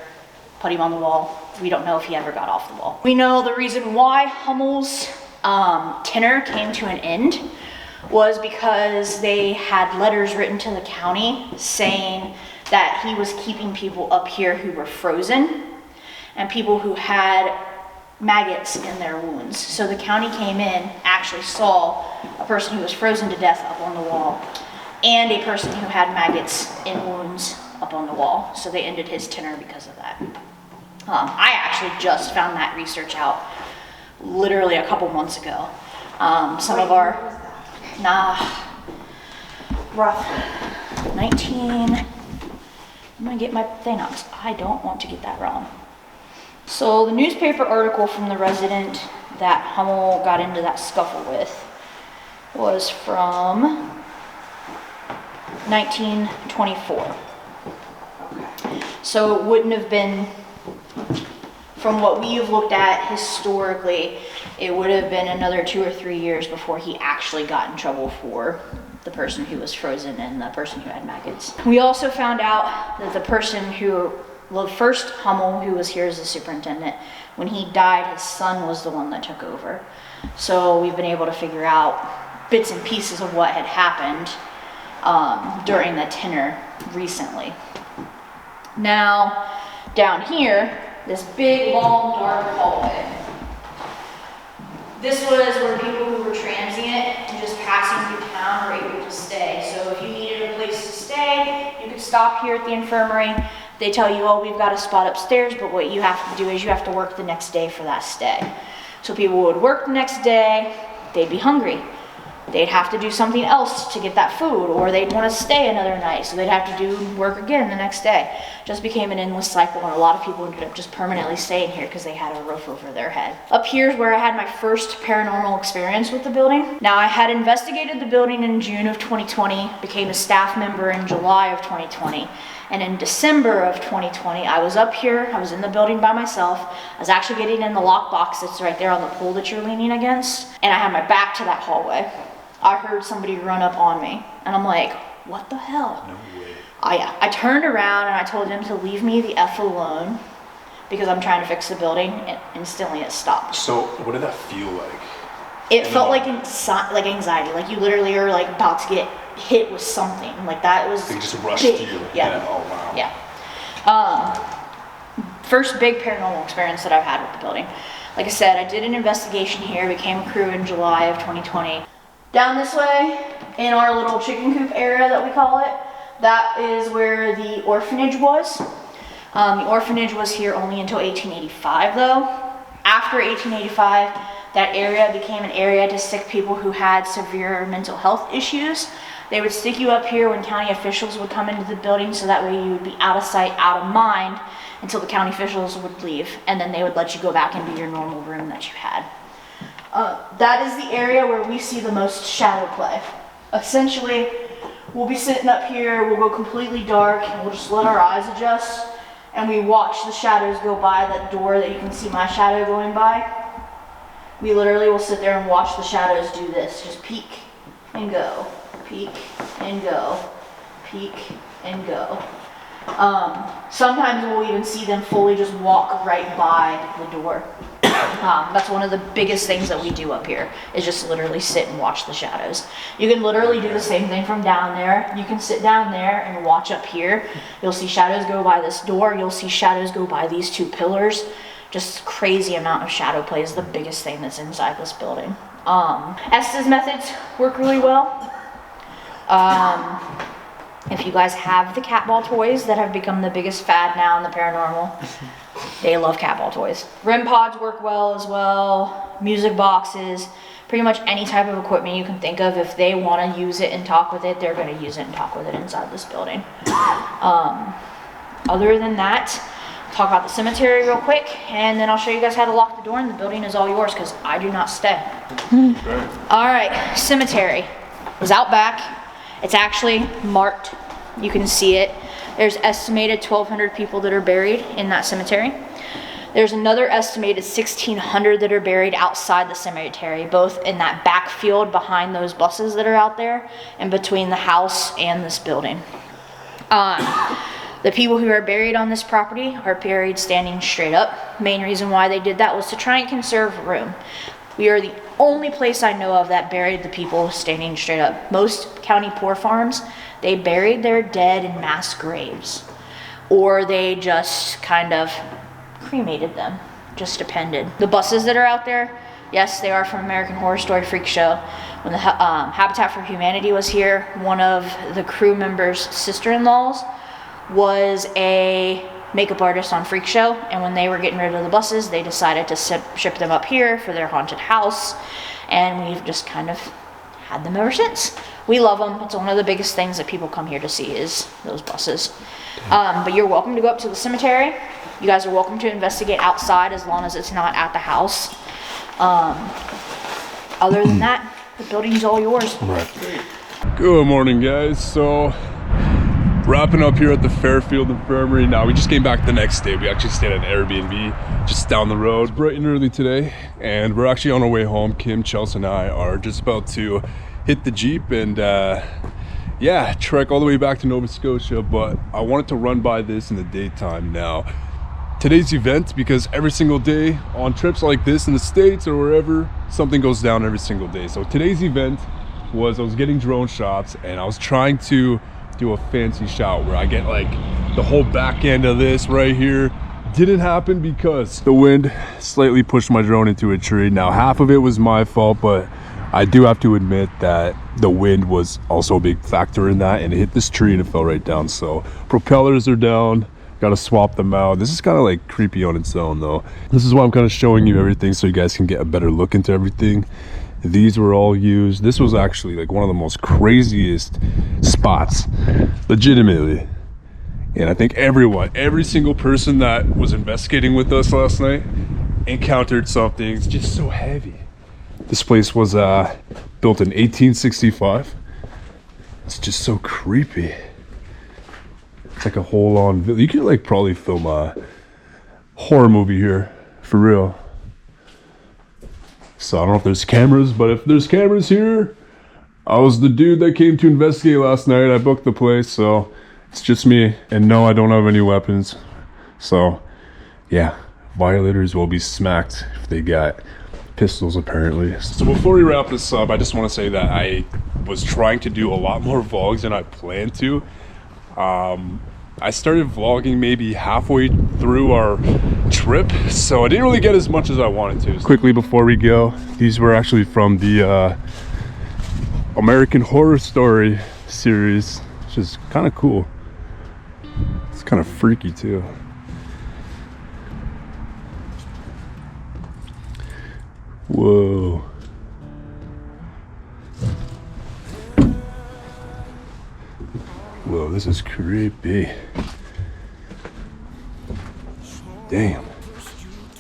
put him on the wall. We don't know if he ever got off the wall. We know the reason why Hummel's tenure came to an end was because they had letters written to the county saying that he was keeping people up here who were frozen and people who had maggots in their wounds. So the county came in, actually saw a person who was frozen to death up on the wall and a person who had maggots in wounds up on the wall. So they ended his tenure because of that. I actually just found that research out literally a couple months ago. Some of our, rough 19, I'm gonna get my thing out. I don't want to get that wrong. So the newspaper article from the resident that Hummel got into that scuffle with was from 1924. So it wouldn't have been, from what we have looked at historically, it would have been another 2 or 3 years before he actually got in trouble for the person who was frozen and the person who had maggots. We also found out that the person who, well, first Hummel, who was here as the superintendent, when he died, his son was the one that took over. So we've been able to figure out bits and pieces of what had happened during the tenure recently. Now, down here, this big, long, dark hallway. This was where people who were transient and just passing through town were able to stay. So if you needed a place to stay, you could stop here at the infirmary. They tell you, oh, we've got a spot upstairs, but what you have to do is you have to work the next day for that stay. So people would work the next day, they'd be hungry. They'd have to do something else to get that food, or they'd want to stay another night, so they'd have to do work again the next day. Just became an endless cycle, and a lot of people ended up just permanently staying here because they had a roof over their head. Up here is where I had my first paranormal experience with the building. Now, I had investigated the building in June of 2020, became a staff member in July of 2020, and in December of 2020, I was up here, I was in the building by myself. I was actually getting in the lockbox that's right there on the pole that you're leaning against, and I had my back to that hallway. I heard somebody run up on me, and I'm like, what the hell?
No way.
I turned around and I told him to leave me the F alone because I'm trying to fix the building, and instantly it stopped.
So what did that feel like?
It felt like anxiety, like you literally are like about to get hit with something. Like that was
They just rushed
big.
you.
Yeah.
Oh wow.
Yeah. First big paranormal experience that I've had with the building. Like I said, I did an investigation here, became a crew in July of 2020. Down this way, in our little chicken coop area that we call it, that is where the orphanage was. The orphanage was here only until 1885 though. After 1885, that area became an area to stick people who had severe mental health issues. They would stick you up here when county officials would come into the building, so that way you would be out of sight, out of mind until the county officials would leave, and then they would let you go back into your normal room that you had. That is the area where we see the most shadow play. Essentially, we'll be sitting up here, we'll go completely dark, and we'll just let our eyes adjust, and we watch the shadows go by that door that you can see my shadow going by. We literally will sit there and watch the shadows do this, just peek and go, peek and go, peek and go. Sometimes we'll even see them fully just walk right by the door. That's one of the biggest things that we do up here, is just literally sit and watch the shadows. You can literally do the same thing from down there. You can sit down there and watch up here. You'll see shadows go by this door. You'll see shadows go by these two pillars. Just crazy amount of shadow play is the biggest thing that's inside this building. Estes methods work really well. If you guys have the cat ball toys that have become the biggest fad now in the paranormal, they love cat ball toys. REM pods work well as well, music boxes, pretty much any type of equipment you can think of. If they want to use it and talk with it, they're going to use it and talk with it inside this building. Other than that, talk about the cemetery real quick, and then I'll show you guys how to lock the door, and the building is all yours because I do not stay. All right, cemetery is out back. It's actually marked. You can see it. There's estimated 1,200 people that are buried in that cemetery. There's another estimated 1,600 that are buried outside the cemetery, both in that backfield behind those buses that are out there and between the house and this building. The people who are buried on this property are buried standing straight up. Main reason why they did that was to try and conserve room. We are the only place I know of that buried the people standing straight up. Most county poor farms, they buried their dead in mass graves, or they just kind of cremated them. Just depended. The buses that are out there, yes, they are from American Horror Story Freak Show. When the Habitat for Humanity was here, one of the crew members' sister-in-laws was a makeup artist on Freak Show, and when they were getting rid of the buses, they decided to ship them up here for their haunted house, and we've just kind of had them ever since. We love them. It's one of the biggest things that people come here to see is those buses. But you're welcome to go up to the cemetery. You guys are welcome to investigate outside as long as it's not at the house. Other than that, the building's all yours.
Right. Good morning, guys. So wrapping up here at the Fairfield Infirmary. Now we just came back the next day. We actually stayed at an Airbnb just down the road, bright and early today, and we're actually on our way home. Kim, Chelsea, and I are just about to hit the Jeep and yeah, trek all the way back to Nova Scotia. But I wanted to run by this in the daytime now. Today's event, because every single day on trips like this in the States or wherever, something goes down every single day. So today's event was I was getting drone shots, and I was trying to do a fancy shot where I get like the whole back end of this right here. Didn't happen because the wind slightly pushed my drone into a tree. Now half of it was my fault, but I do have to admit that the wind was also a big factor in that, and it hit this tree and it fell right down. So propellers are down, gotta swap them out. This is kind of like creepy on its own though. This is why I'm kind of showing you everything so you guys can get a better look into everything. These were all used. This was actually like one of the most craziest spots, legitimately. And I think every single person that was investigating with us last night encountered something. It's just so heavy. This place was built in 1865. It's just so creepy. It's like a whole on, you could like probably film a horror movie here, for real. So I don't know if there's cameras, but if there's cameras here, I was the dude that came to investigate last night. I booked the place, so it's just me. And no, I don't have any weapons. So yeah, violators will be smacked if they got pistols apparently. So before we wrap this up, I just want to say that I was trying to do a lot more vlogs than I planned to. I started vlogging maybe halfway through our trip, so I didn't really get as much as I wanted to. Quickly before we go, these were actually from the American Horror Story series, which is kind of cool. It's kind of freaky too. Whoa. Whoa, this is creepy. Damn.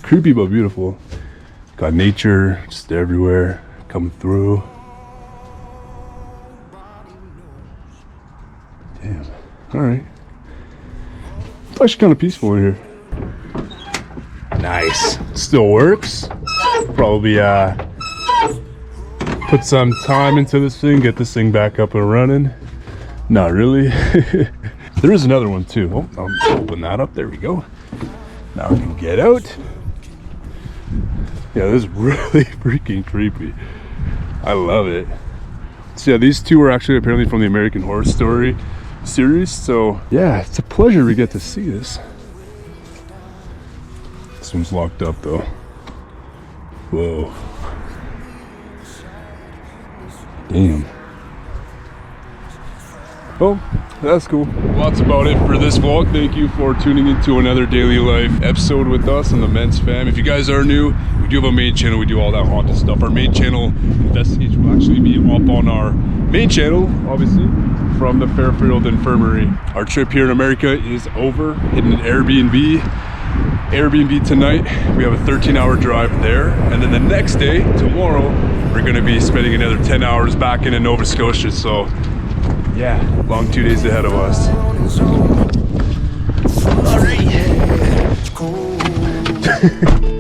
Creepy but beautiful. Got nature just everywhere coming through. Damn. Alright. It's actually kind of peaceful in here. Nice. Still works. Probably put some time into this thing, get this thing back up and running. Not really. There is another one too. Oh, I'll open that up. There we go. Now we can get out. Yeah, this is really freaking creepy. I love it. So yeah, these two are actually apparently from the American Horror Story series. So yeah, it's a pleasure we get to see this. This one's locked up though. Whoa. Damn. Oh, That's cool. Well, that's about it for this vlog. Thank you for tuning into another daily life episode with us and the MENDZ fam. If you guys are new, we do have a main channel. We do all that haunted stuff. Our main channel, Investigator, will actually be up on our main channel, obviously, from the Fairfield Infirmary. Our trip here in America is over. Hitting an Airbnb tonight. We have a 13-hour drive there, and then the next day, tomorrow, we're gonna be spending another 10 hours back in Nova Scotia. So yeah, long 2 days ahead of us. All right.